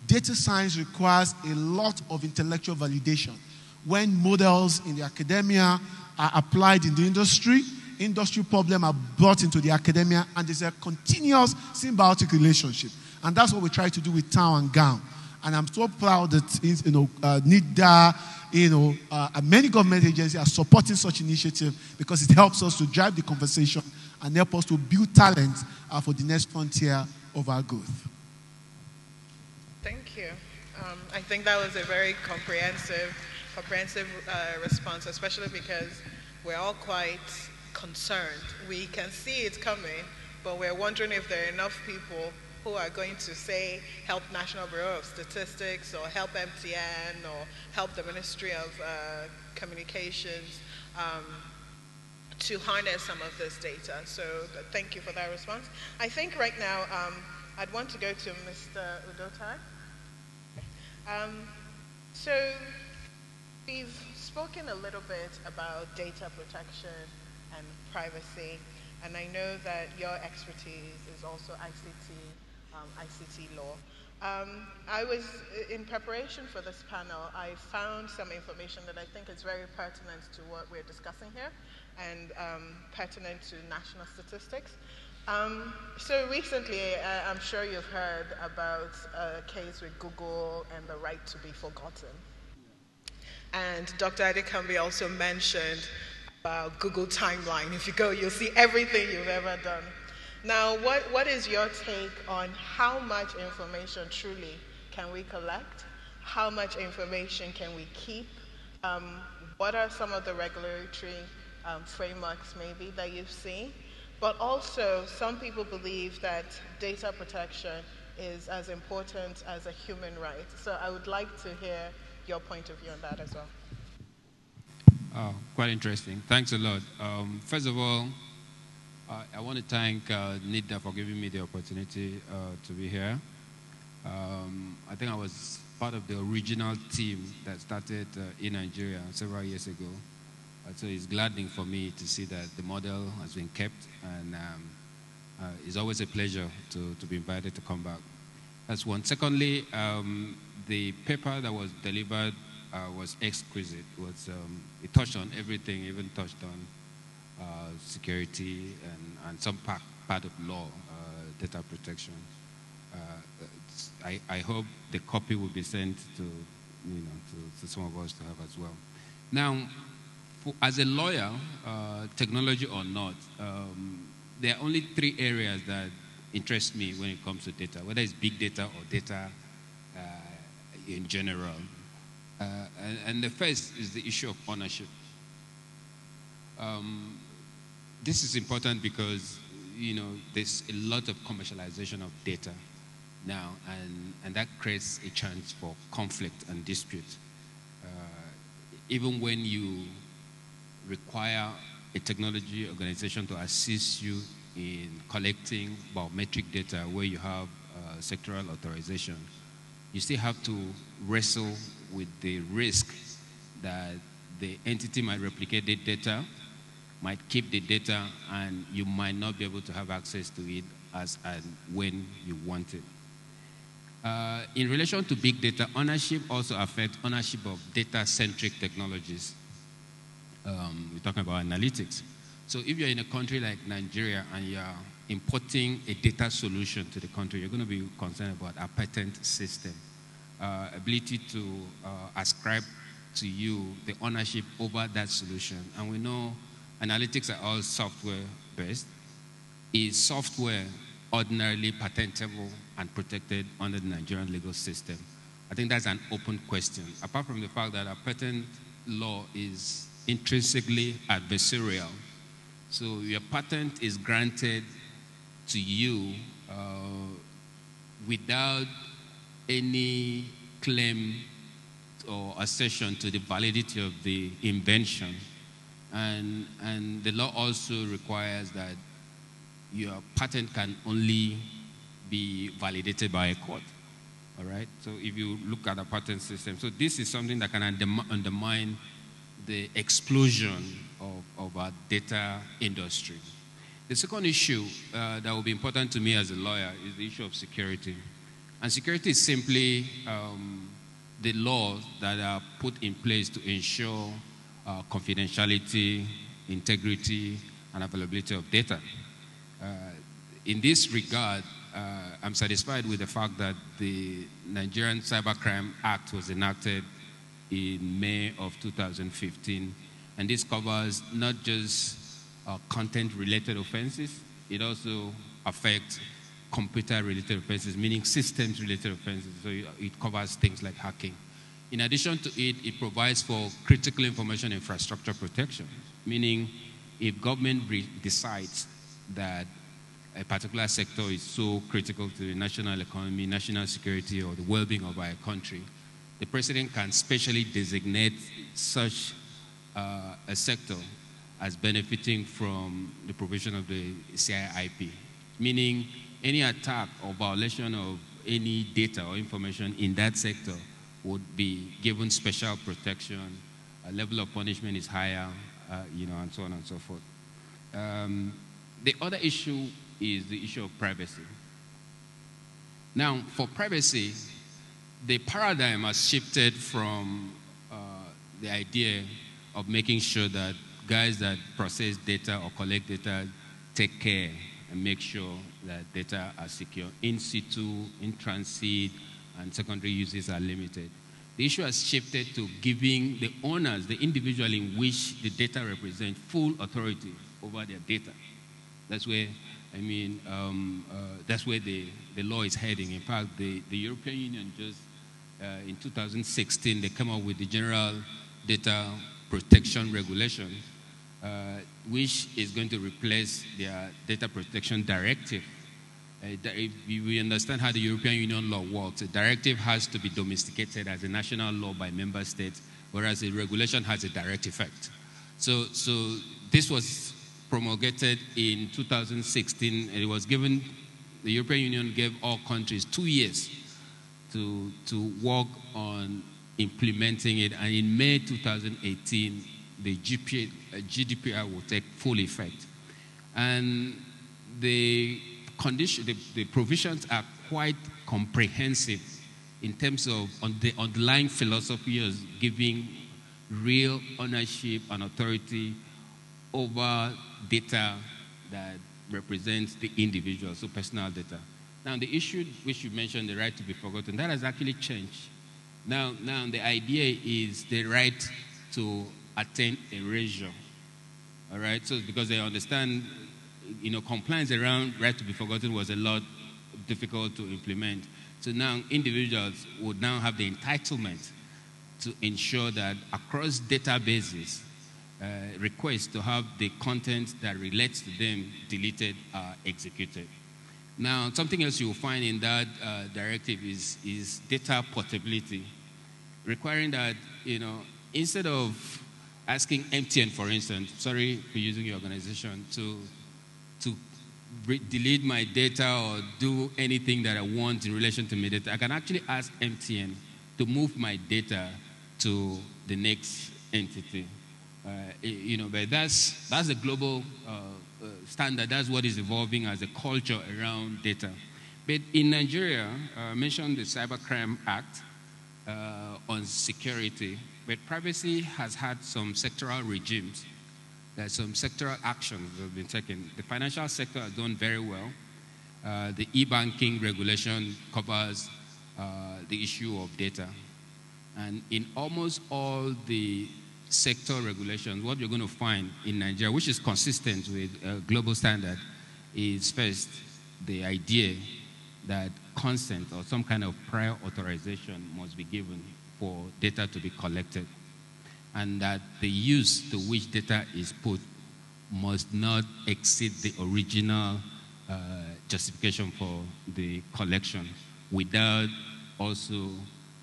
Data science requires a lot of intellectual validation. When models in the academia are applied in the industry problems are brought into the academia, and there's a continuous symbiotic relationship. And that's what we try to do with Tao and Gown. And I'm so proud that NIDA, and many government agencies are supporting such initiative because it helps us to drive the conversation and help us to build talent for the next frontier of our growth. Thank you. I think that was a very comprehensive response, especially because we're all quite concerned. We can see it coming, but we're wondering if there are enough people who are going to say help National Bureau of Statistics or help MTN or help the Ministry of Communications to harness some of this data. So thank you for that response. I think right now I'd want to go to Mr. Udotai. So we've spoken a little bit about data protection and privacy, and I know that your expertise is also ICT law. I was, in preparation for this panel, I found some information that I think is very pertinent to what we're discussing here and pertinent to national statistics. So recently, I'm sure you've heard about a case with Google and the right to be forgotten. And Dr. Adekanbi also mentioned about Google Timeline. If you go, you'll see everything you've ever done. Now, what is your take on how much information truly can we collect? How much information can we keep? What are some of the regulatory frameworks maybe that you've seen? But also, some people believe that data protection is as important as a human right. So I would like to hear your point of view on that as well. Oh, quite interesting. Thanks a lot. First of all, I want to thank NIDA for giving me the opportunity to be here. I think I was part of the original team that started eNIgeria several years ago. So it's gladdening for me to see that the model has been kept, and it's always a pleasure to be invited to come back. That's one. Secondly, the paper that was delivered was exquisite. It touched on everything, even touched on security and some part of law, data protection. I hope the copy will be sent to some of us to have as well. Now, as a lawyer, technology or not, there are only 3 areas that interest me when it comes to data, whether it's big data or data in general. And the first is the issue of ownership. This is important because, there's a lot of commercialization of data now, and that creates a chance for conflict and dispute. Even when you require a technology organization to assist you in collecting biometric data where you have sectoral authorization, you still have to wrestle with the risk that the entity might replicate the data, might keep the data, and you might not be able to have access to it as and when you want it. In relation to big data, ownership also affects ownership of data-centric technologies. We're talking about analytics. So if you're in a country like Nigeria and you're importing a data solution to the country, you're going to be concerned about a patent system, ability to ascribe to you the ownership over that solution. And we know analytics are all software-based. Is software ordinarily patentable and protected under the Nigerian legal system? I think that's an open question. Apart from the fact that our patent law is intrinsically adversarial. So your patent is granted to you without any claim or assertion to the validity of the invention. And the law also requires that your patent can only be validated by a court. All right? So if you look at a patent system, so this is something that can undermine the explosion of our data industry. The second issue that will be important to me as a lawyer is the issue of security. And security is simply the laws that are put in place to ensure confidentiality, integrity, and availability of data. In this regard, I'm satisfied with the fact that the Nigerian Cybercrime Act was enacted in May of 2015, and this covers not just content-related offenses, it also affects computer-related offenses, meaning systems-related offenses, so it covers things like hacking. In addition to it, it provides for critical information infrastructure protection, meaning if government decides that a particular sector is so critical to the national economy, national security, or the well-being of our country, the president can specially designate such a sector as benefiting from the provision of the CIIP, meaning any attack or violation of any data or information in that sector would be given special protection, a level of punishment is higher, and so on and so forth. The other issue is the issue of privacy. Now, for privacy, the paradigm has shifted from the idea of making sure that guys that process data or collect data take care and make sure that data are secure in situ, in transit, and secondary uses are limited. The issue has shifted to giving the owners, the individual in which the data represent, full authority over their data. That's where, that's where the law is heading. In fact, the European Union just, in 2016, they came up with the General Data Protection Regulation, which is going to replace their Data Protection Directive. If we understand how the European Union law works, a directive has to be domesticated as a national law by member states, whereas a regulation has a direct effect. So this was promulgated in 2016, and it was given, the European Union gave all countries 2 years to work on implementing it, and in May 2018, the GDPR will take full effect. And the provisions are quite comprehensive in terms of the underlying philosophy of giving real ownership and authority over data that represents the individual, so personal data. Now, the issue which you mentioned, the right to be forgotten, that has actually changed. Now the idea is the right to attain erasure. All right, so because they understand, compliance around right to be forgotten was a lot difficult to implement. So now individuals would now have the entitlement to ensure that across databases, requests to have the content that relates to them deleted are executed. Now, something else you will find in that directive is data portability, requiring that, instead of asking MTN, for instance, sorry for using your organization, to delete my data or do anything that I want in relation to my data, I can actually ask MTN to move my data to the next entity. But that's the global standard. That's what is evolving as a culture around data. But in Nigeria, I mentioned the Cybercrime Act on security, but privacy has had some sectoral regimes. There's some sectoral actions that have been taken. The financial sector has done very well. The e-banking regulation covers the issue of data. And in almost all the sector regulations, what you're going to find in Nigeria, which is consistent with a global standard, is first the idea that consent or some kind of prior authorization must be given for data to be collected, and that the use to which data is put must not exceed the original justification for the collection, without also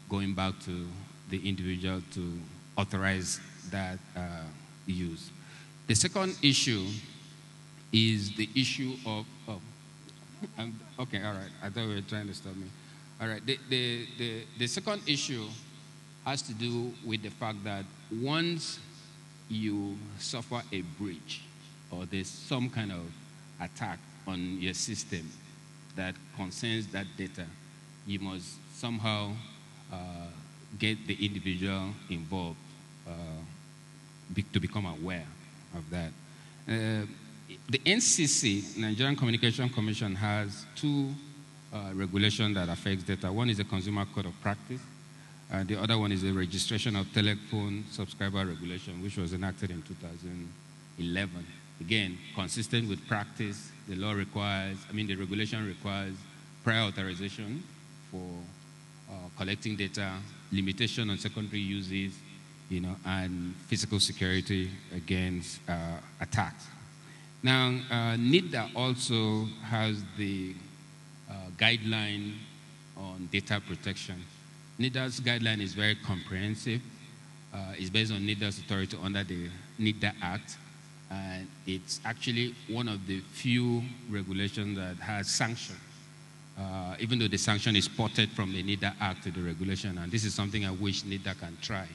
going back to the individual to authorize that use. The second issue is the issue of, okay, all right, I thought you were trying to stop me. All right, the second issue has to do with the fact that once you suffer a breach or there's some kind of attack on your system that concerns that data, you must somehow get the individual involved to become aware of that. The NCC, Nigerian Communication Commission, has two regulation that affects data. One is the Consumer Code of Practice, and the other one is the Registration of Telephone Subscriber Regulation, which was enacted in 2011. Again, consistent with practice, the law requires, the regulation requires prior authorization for collecting data, limitation on secondary uses, and physical security against attacks. Now, NIDA also has the guideline on data protection. NIDA's guideline is very comprehensive. It's based on NIDA's authority under the NIDA Act, and it's actually one of the few regulations that has sanction, even though the sanction is ported from the NIDA Act to the regulation, and this is something I wish NIDA can try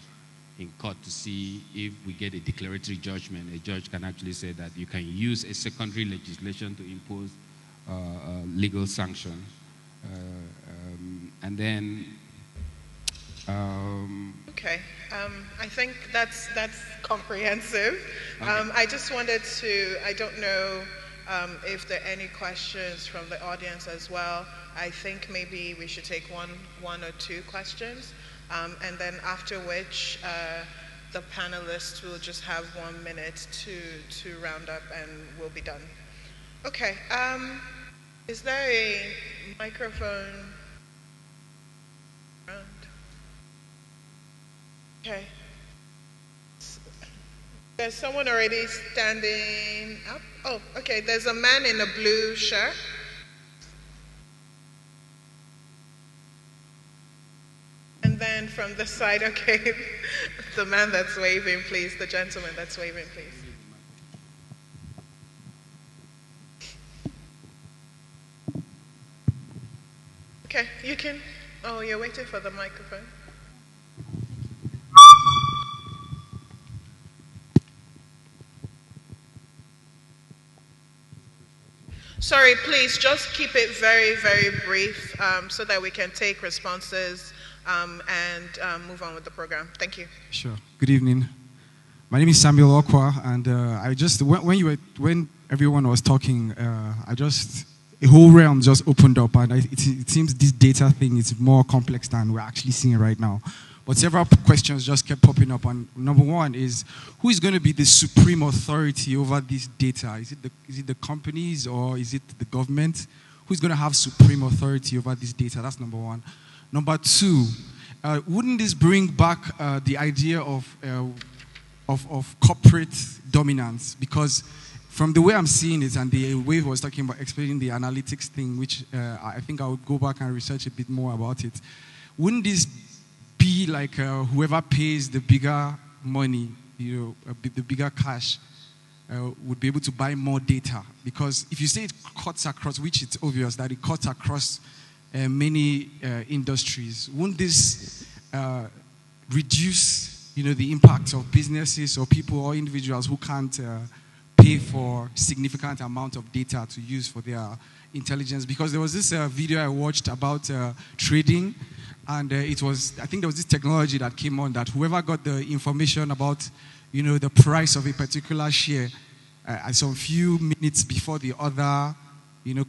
in court to see if we get a declaratory judgment. A judge can actually say that you can use a secondary legislation to impose legal sanction. And then... okay, I think that's comprehensive. Okay. I just wanted to, I don't know if there are any questions from the audience as well. I think maybe we should take one or two questions. And then after which, the panelists will just have 1 minute to round up and we'll be done. Okay, is there a microphone around? Okay. There's someone already standing up. Oh, okay, there's a man in a blue shirt. And then from the side, okay, the man that's waving, please, the gentleman that's waving, please. Okay, you can, oh, you're waiting for the microphone. Sorry, please, just keep it very, very brief so that we can take responses and move on with the program. Thank you. Sure. Good evening. My name is Samuel Okwa, and I just when everyone was talking, a whole realm just opened up, and it seems this data thing is more complex than we're actually seeing right now. But several questions just kept popping up, and number one is, who is going to be the supreme authority over this data? Is it the companies, or is it the government? Who's going to have supreme authority over this data? That's number one. Number two, wouldn't this bring back the idea of corporate dominance? Because from the way I'm seeing it and the way he was talking about explaining the analytics thing, which I think I would go back and research a bit more about it, wouldn't this be like whoever pays the bigger money, the bigger cash, would be able to buy more data? Because if you say it cuts across, which it's obvious that it cuts across many industries, won't this reduce, the impact of businesses or people or individuals who can't pay for significant amount of data to use for their intelligence? Because there was this video I watched about trading, and I think there was this technology that came on that whoever got the information about, the price of a particular share some few minutes before the other,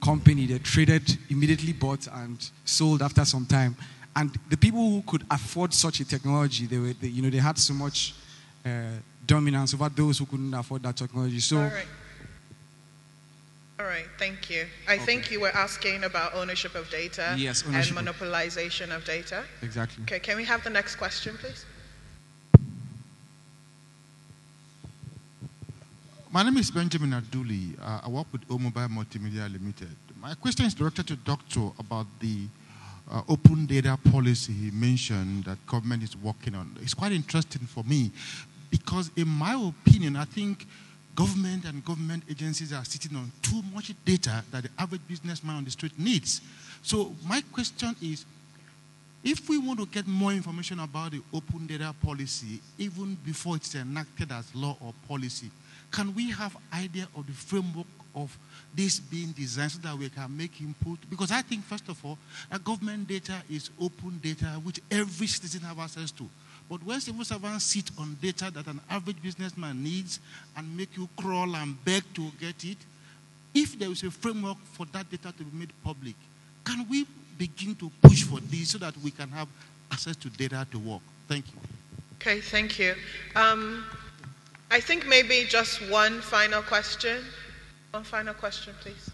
company, they traded, immediately bought and sold after some time. And the people who could afford such a technology, they had so much dominance over those who couldn't afford that technology. So. All right, thank you. I think you were asking about ownership of data, yes, and monopolization of data. Exactly. Okay, can we have the next question, please? My name is Benjamin Aduli. I work with O-Mobile Multimedia Limited. My question is directed to Doctor about the open data policy he mentioned that government is working on. It's quite interesting for me because in my opinion, I think government and government agencies are sitting on too much data that the average businessman on the street needs. So my question is, if we want to get more information about the open data policy, even before it's enacted as law or policy, can we have idea of the framework of this being designed so that we can make input? Because I think, first of all, that government data is open data which every citizen has access to. But when civil servants sit on data that an average businessman needs and make you crawl and beg to get it, if there is a framework for that data to be made public, can we begin to push for this so that we can have access to data to work? Thank you. Okay, thank you. I think maybe just one final question. One final question, please.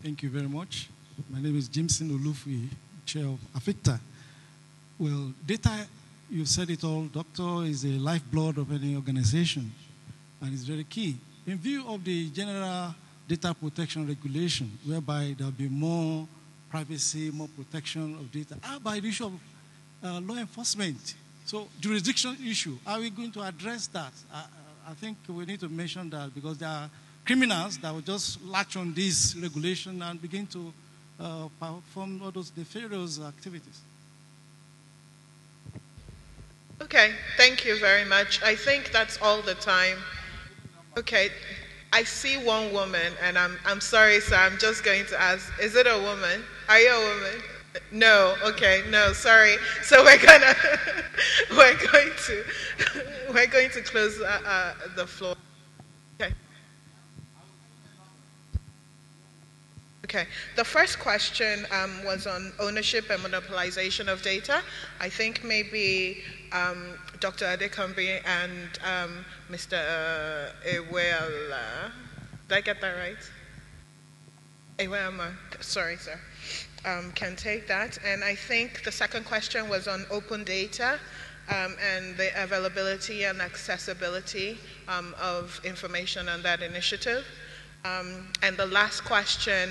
Thank you very much. My name is Jameson Olufi, Chair of AFICTA. Well, data, you said it all, Doctor, is a lifeblood of any organization, and it's very key. In view of the general data protection regulation, whereby there'll be more privacy, more protection of data, how about the issue of law enforcement? So, jurisdiction issue, how are we going to address that? I think we need to mention that because there are criminals that will just latch on this regulation and begin to perform all those nefarious activities. Okay, thank you very much. I think that's all the time. Okay, I see one woman, and I'm sorry, sir, I'm just going to ask, is it a woman? Are you a woman? No, okay, no, sorry. So we're going to close the floor. Okay. Okay, the first question was on ownership and monopolization of data. I think maybe Dr. Adekanbi and Mr. Ewela, did I get that right? Ewema, sorry, sir, can take that. And I think the second question was on open data and the availability and accessibility of information on that initiative. And the last question,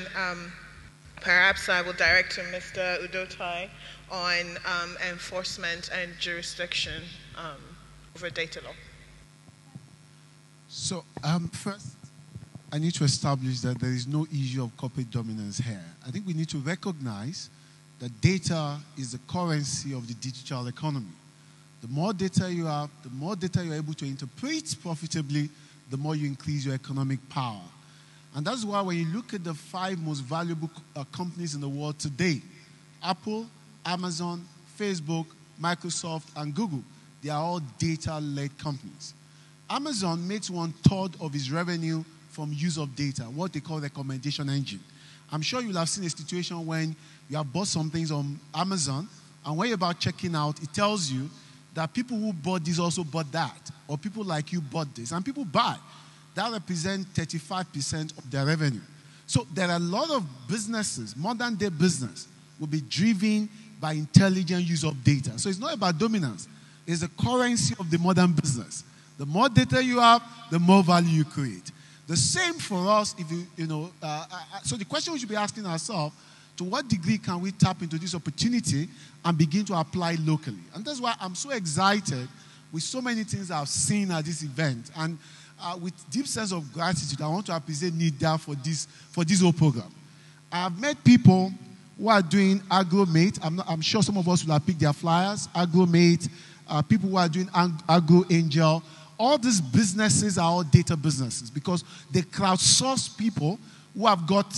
perhaps I will direct to Mr. Udotai on enforcement and jurisdiction over data law. So first, I need to establish that there is no issue of corporate dominance here. I think we need to recognize that data is the currency of the digital economy. The more data you have, the more data you're able to interpret profitably, the more you increase your economic power. And that's why when you look at the 5 most valuable companies in the world today, Apple, Amazon, Facebook, Microsoft, and Google, they are all data-led companies. Amazon makes 1/3 of its revenue from use of data, what they call recommendation engine. I'm sure you'll have seen a situation when you have bought some things on Amazon, and when you're about checking out, it tells you that people who bought this also bought that, or people like you bought this, and people buy. That represents 35% of their revenue. So there are a lot of businesses, modern day business, will be driven by intelligent use of data. So it's not about dominance. It's the currency of the modern business. The more data you have, the more value you create. The same for us, if so the question we should be asking ourselves, to what degree can we tap into this opportunity and begin to apply locally? And that's why I'm so excited with so many things I've seen at this event. And with deep sense of gratitude, I want to appreciate NIDA for this whole program. I have met people who are doing AgroMate. I'm sure some of us will have picked their flyers. AgroMate, people who are doing AgroAngel. All these businesses are all data businesses because they crowdsource people who have got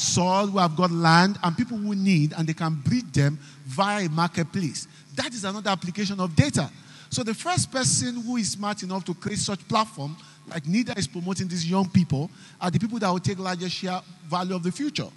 soil, who have got land, and people who need, and they can breed them via a marketplace. That is another application of data. So the first person who is smart enough to create such platform, like NIDA is promoting these young people, are the people that will take larger share value of the future.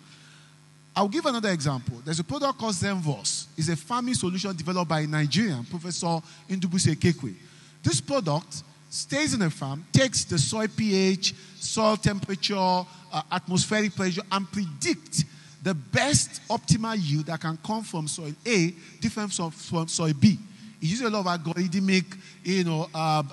I'll give another example. There's a product called Zenvos. It's a farming solution developed by a Nigerian, Professor Ndubuse Kekwe. This product stays in a farm, takes the soil pH, soil temperature, atmospheric pressure, and predicts the best optimal yield that can come from soil A, different from soil B. It uses a lot of algorithmic,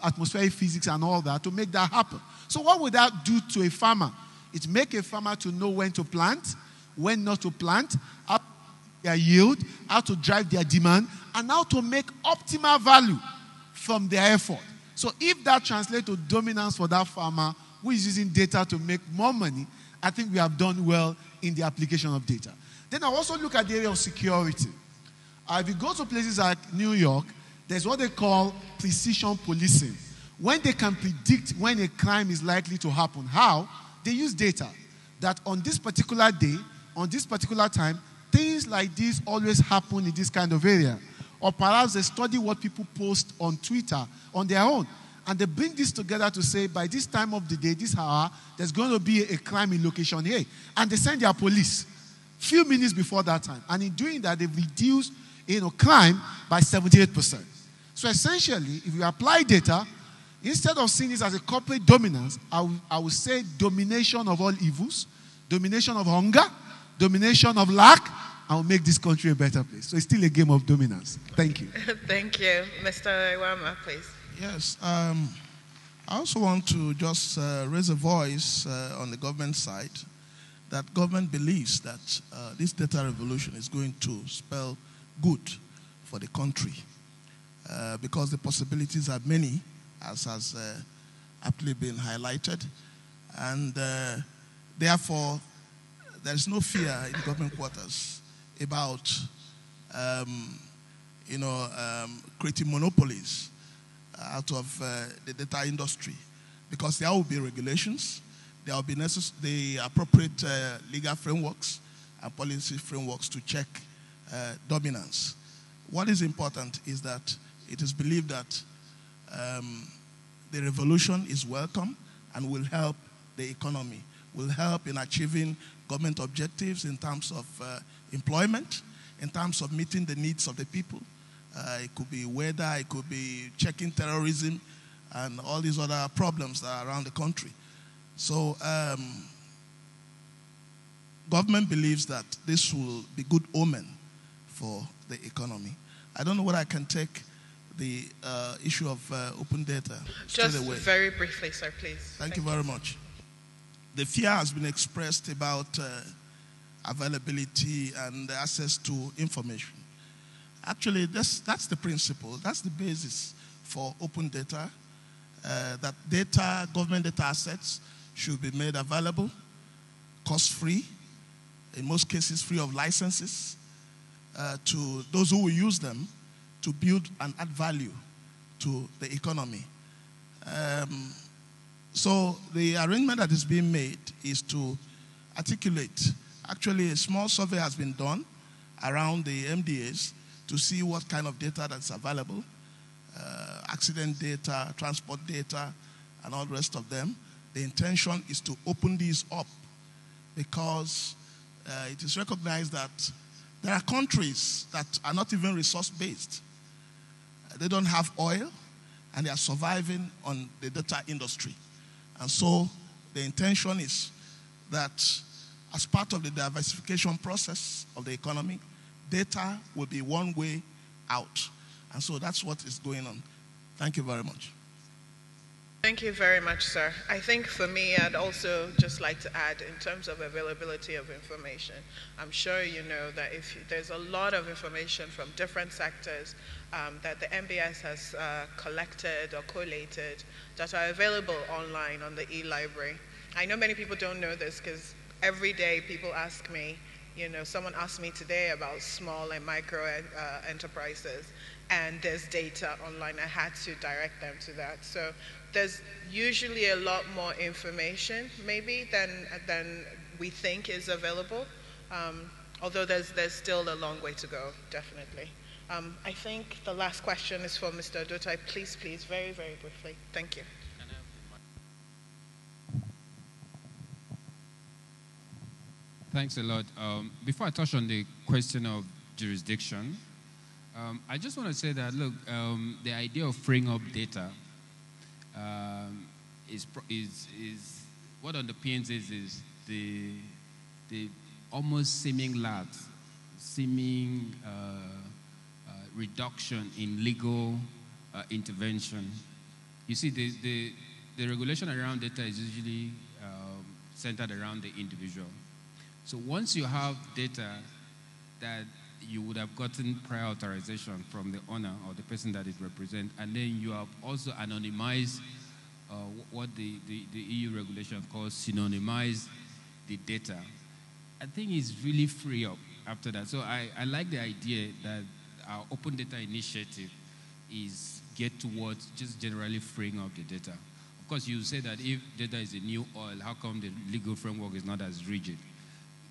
atmospheric physics and all that to make that happen. So what would that do to a farmer? It makes a farmer to know when to plant, when not to plant, how to their yield, how to drive their demand, and how to make optimal value from their effort. So if that translates to dominance for that farmer who is using data to make more money, I think we have done well in the application of data. Then I also look at the area of security. If you go to places like New York, there's what they call precision policing. When they can predict when a crime is likely to happen. How? They use data. That on this particular day, on this particular time, things like this always happen in this kind of area. Or perhaps they study what people post on Twitter on their own. And they bring this together to say, by this time of the day, this hour, there's going to be a crime in location here. And they send their police few minutes before that time. And in doing that, they've reduced crime by 78%. So essentially, if you apply data, instead of seeing this as a corporate dominance, I would say domination of all evils, domination of hunger, domination of lack, and will make this country a better place. So it's still a game of dominance. Thank you. Thank you. Mr. Iwama, please. Yes. I also want to just raise a voice on the government side that government believes that this data revolution is going to spell good for the country because the possibilities are many, as has aptly been highlighted. And therefore, there is no fear in government quarters about creating monopolies out of the data industry, because there will be regulations, there will be the appropriate legal frameworks and policy frameworks to check dominance. What is important is that it is believed that the revolution is welcome and will help the economy, will help in achieving government objectives in terms of employment, in terms of meeting the needs of the people. It could be weather, it could be checking terrorism, and all these other problems that are around the country. So government believes that this will be good omen for the economy. I don't know whether I can take the issue of open data straight Just away. Very briefly, sir, please. Thank you very much. The fear has been expressed about availability and access to information. Actually, that's the principle. That's the basis for open data, that government data assets should be made available, cost-free, in most cases free of licenses, to those who will use them to build and add value to the economy. So the arrangement that is being made is to articulate. Actually, a small survey has been done around the MDAs to see what kind of data that's available, accident data, transport data, and all the rest of them. The intention is to open these up because it is recognized that there are countries that are not even resource-based. They don't have oil, and they are surviving on the data industry. And so the intention is that as part of the diversification process of the economy, data will be one way out. And so that's what is going on. Thank you very much. Thank you very much, sir. I think for me, I'd also just like to add in terms of availability of information. I'm sure you know that there's a lot of information from different sectors that the MBS has collected or collated that are available online on the e-library. I know many people don't know this because every day people ask me, someone asked me today about small and micro enterprises, and there's data online. I had to direct them to that. So there's usually a lot more information, maybe, than we think is available, although there's still a long way to go, definitely. I think the last question is for Mr. Odotai. Please, very, very briefly. Thank you. Thanks a lot. Before I touch on the question of jurisdiction, I just want to say that, look, the idea of freeing up data is what underpins is the almost seeming lapse, seeming reduction in legal intervention. You see, the regulation around data is usually centered around the individual. So once you have data that you would have gotten prior authorization from the owner or the person that it represents, and then you have also anonymized what the EU regulation calls synonymize the data, I think it's really free up after that. So I like the idea that our open data initiative is get towards just generally freeing up the data. Of course, you say that if data is a new oil, how come the legal framework is not as rigid?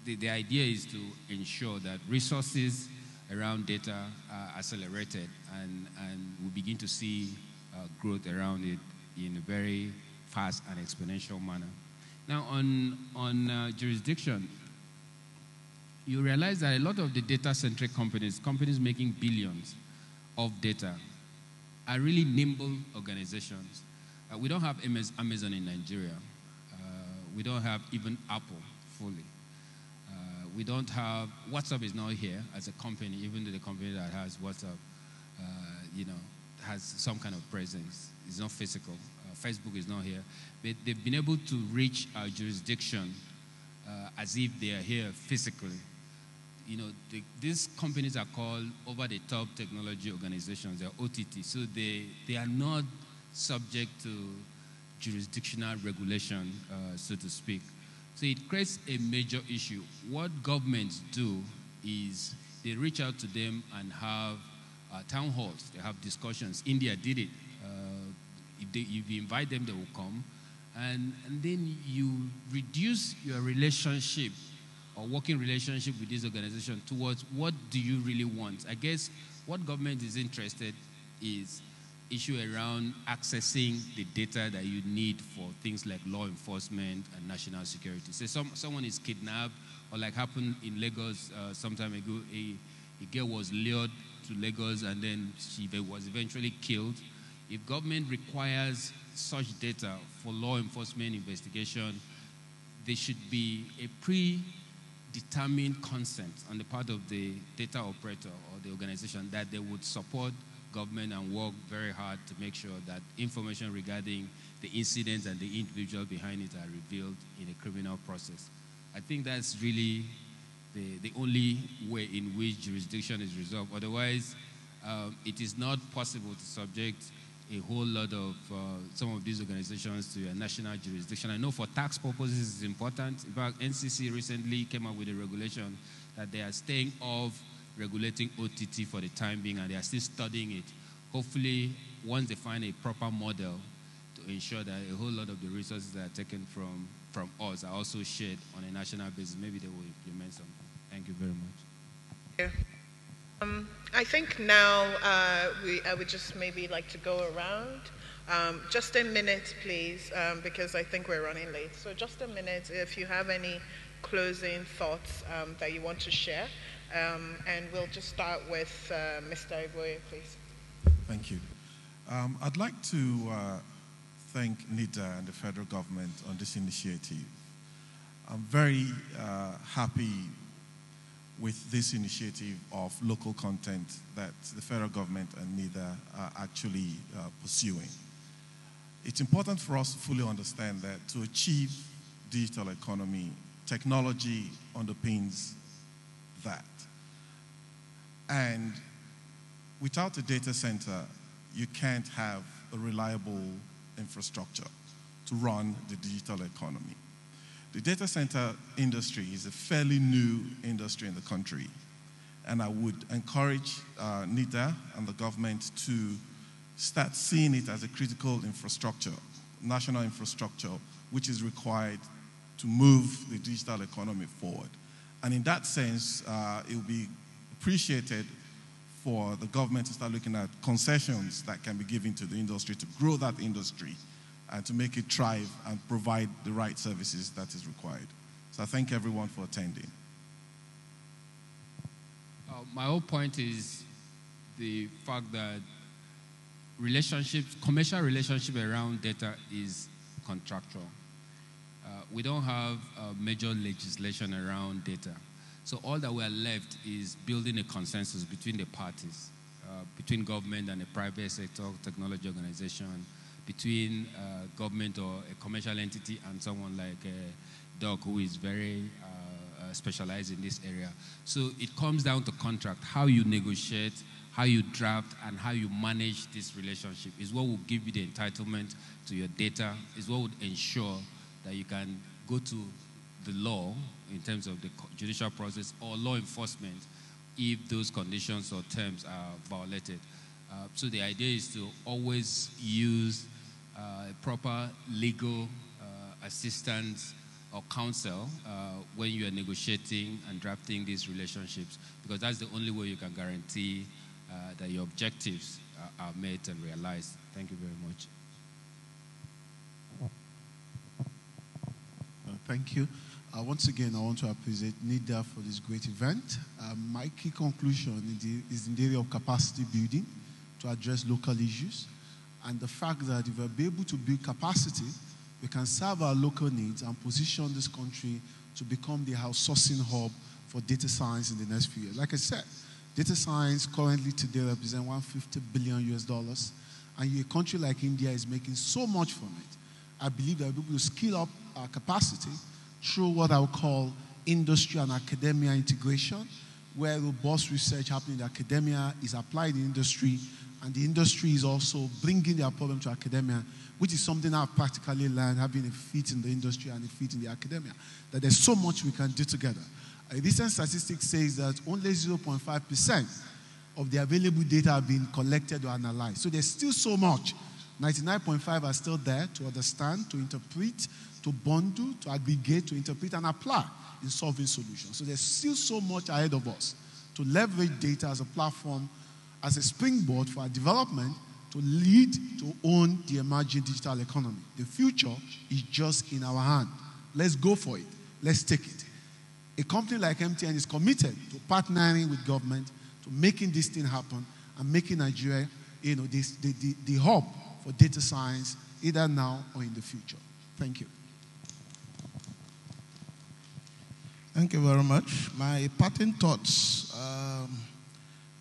The idea is to ensure that resources around data are accelerated and we begin to see growth around it in a very fast and exponential manner. Now, on jurisdiction, you realize that a lot of the data-centric companies making billions of data, are really nimble organizations. We don't have Amazon in Nigeria. We don't have even Apple fully. We don't have, WhatsApp is not here as a company, even though the company that has WhatsApp, has some kind of presence. It's not physical. Facebook is not here. But they've been able to reach our jurisdiction as if they are here physically. These companies are called over-the-top technology organizations. They're OTT, so they are not subject to jurisdictional regulation, so to speak. So it creates a major issue. What governments do is they reach out to them and have town halls. They have discussions. India did it. If you invite them, they will come. And then you reduce your relationship or working relationship with this organization towards what do you really want. I guess what government is interested is issue around accessing the data that you need for things like law enforcement and national security. So someone is kidnapped, or like happened in Lagos some time ago, a girl was lured to Lagos and then she was eventually killed. If government requires such data for law enforcement investigation, there should be a predetermined consent on the part of the data operator or the organization that they would support government and work very hard to make sure that information regarding the incidents and the individual behind it are revealed in a criminal process. I think that's really the only way in which jurisdiction is resolved. Otherwise, it is not possible to subject a whole lot of some of these organizations to a national jurisdiction. I know for tax purposes it's important. In fact, NCC recently came up with a regulation that they are staying off regulating OTT for the time being, and they are still studying it. Hopefully, once they find a proper model to ensure that a whole lot of the resources that are taken from us are also shared on a national basis, maybe they will implement something. Thank you very much. Yeah. I think now I would just maybe like to go around. Just a minute, please, because I think we're running late. So just a minute if you have any closing thoughts that you want to share. And we'll just start with Mr. Iboye, please. Thank you. I'd like to thank NIDA and the federal government on this initiative. I'm very happy with this initiative of local content that the federal government and NIDA are actually pursuing. It's important for us to fully understand that to achieve digital economy, technology underpins that. And without a data center, you can't have a reliable infrastructure to run the digital economy. The data center industry is a fairly new industry in the country, and I would encourage NIDA and the government to start seeing it as a critical infrastructure, national infrastructure, which is required to move the digital economy forward. And in that sense, it will be appreciated for the government to start looking at concessions that can be given to the industry to grow that industry and to make it thrive and provide the right services that is required. So I thank everyone for attending. My whole point is the fact that commercial relationship around data is contractual. We don't have major legislation around data. So all that we're left is building a consensus between the parties, between government and a private sector technology organization, between government or a commercial entity and someone like Doc, who is very specialized in this area. So it comes down to contract. How you negotiate, how you draft, and how you manage this relationship is what will give you the entitlement to your data, is what would ensure that you can go to the law in terms of the judicial process or law enforcement if those conditions or terms are violated. So the idea is to always use proper legal assistance or counsel when you are negotiating and drafting these relationships, because that's the only way you can guarantee that your objectives are met and realized. Thank you very much. Thank you. Once again, I want to appreciate NIDA for this great event. My key conclusion is in the area of capacity building to address local issues, and the fact that if we're able to build capacity, we can serve our local needs and position this country to become the outsourcing hub for data science in the next few years. Like I said, data science currently today represents $150 billion US, and a country like India is making so much from it. I believe that we're able to scale up our capacity through what I would call industry and academia integration, where robust research happening in academia is applied in industry, and the industry is also bringing their problem to academia, which is something I've practically learned, having a feet in the industry and a feet in the academia, that there's so much we can do together. A recent statistic says that only 0.5% of the available data have been collected or analyzed. So there's still so much. 99.5% are still there to understand, to interpret, to bundle, to aggregate, to interpret, and apply in solving solutions. So there's still so much ahead of us to leverage data as a platform, as a springboard for our development, to lead, to own the emerging digital economy. The future is just in our hand. Let's go for it. Let's take it. A company like MTN is committed to partnering with government, to making this thing happen, and making Nigeria, the hub for data science, either now or in the future. Thank you. Thank you very much. My parting thoughts,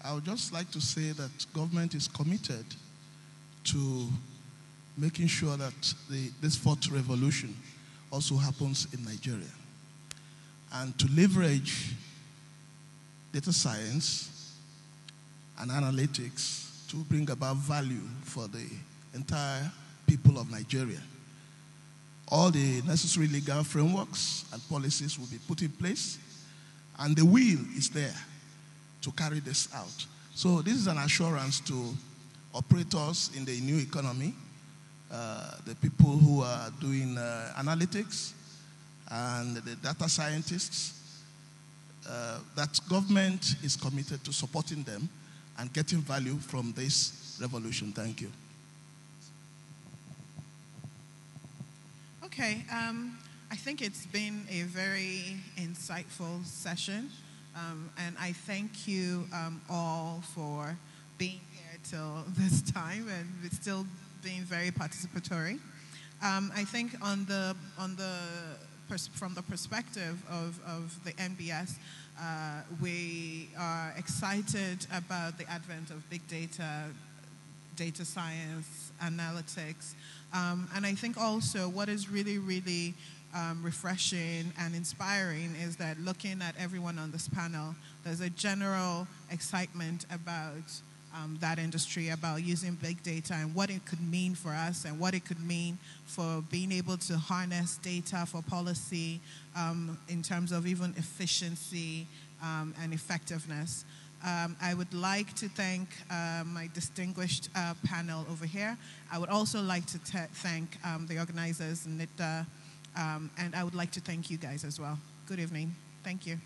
I would just like to say that government is committed to making sure that this fourth revolution also happens in Nigeria, and to leverage data science and analytics to bring about value for the entire people of Nigeria. All the necessary legal frameworks and policies will be put in place, and the will is there to carry this out. So this is an assurance to operators in the new economy, the people who are doing analytics, and the data scientists, that government is committed to supporting them and getting value from this revolution. Thank you. Okay, I think it's been a very insightful session, and I thank you all for being here till this time and still being very participatory. I think from the perspective of the NBS, we are excited about the advent of big data, data science, analytics, and I think also what is really, really refreshing and inspiring is that looking at everyone on this panel, there's a general excitement about that industry, about using big data and what it could mean for us and what it could mean for being able to harness data for policy in terms of even efficiency and effectiveness. I would like to thank my distinguished panel over here. I would also like to thank the organizers, NIDA, and I would like to thank you guys as well. Good evening. Thank you.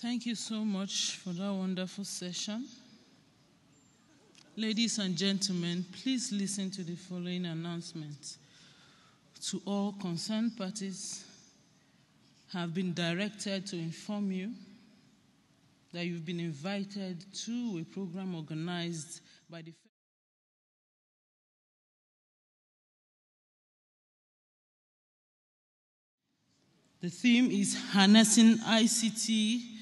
Thank you so much for that wonderful session. Ladies and gentlemen, please listen to the following announcement. To all concerned parties, have been directed to inform you that you've been invited to a program organized by the theme is Harnessing ICT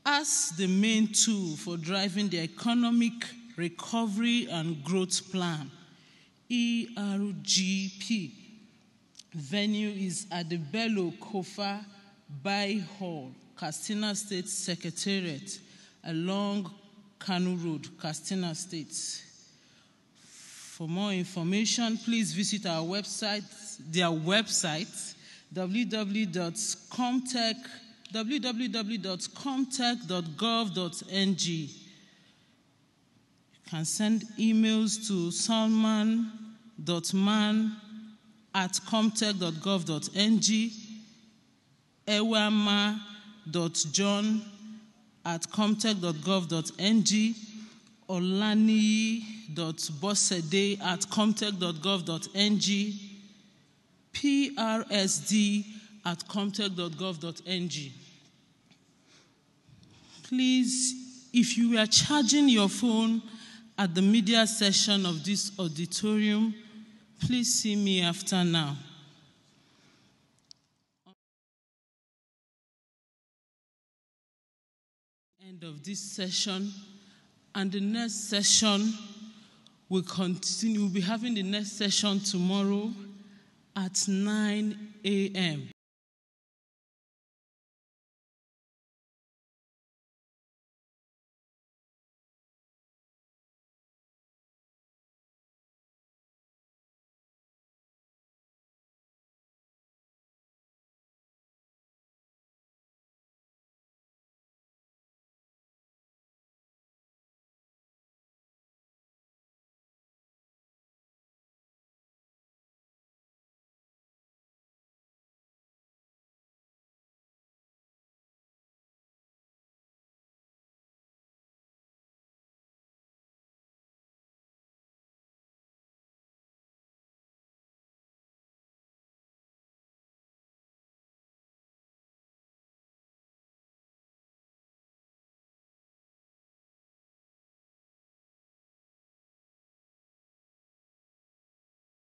as the main tool for driving the economic recovery and growth plan, ERGP. Venue is at the Bello Kofa Bai Hall, Katsina State Secretariat, along Kanu Road, Katsina State. For more information, please visit our website, their website, www.comtech.gov.ng. You can send emails to Salman ewama.comtech.gov.ng, ewama.john@comtech.gov.ng, olani.bosede@comtech.gov.ng, prsd@comtech.gov.ng. Please, if you are charging your phone at the media session of this auditorium, please see me after now. End of this session, and the next session will continue. We'll be having the next session tomorrow at 9 a.m.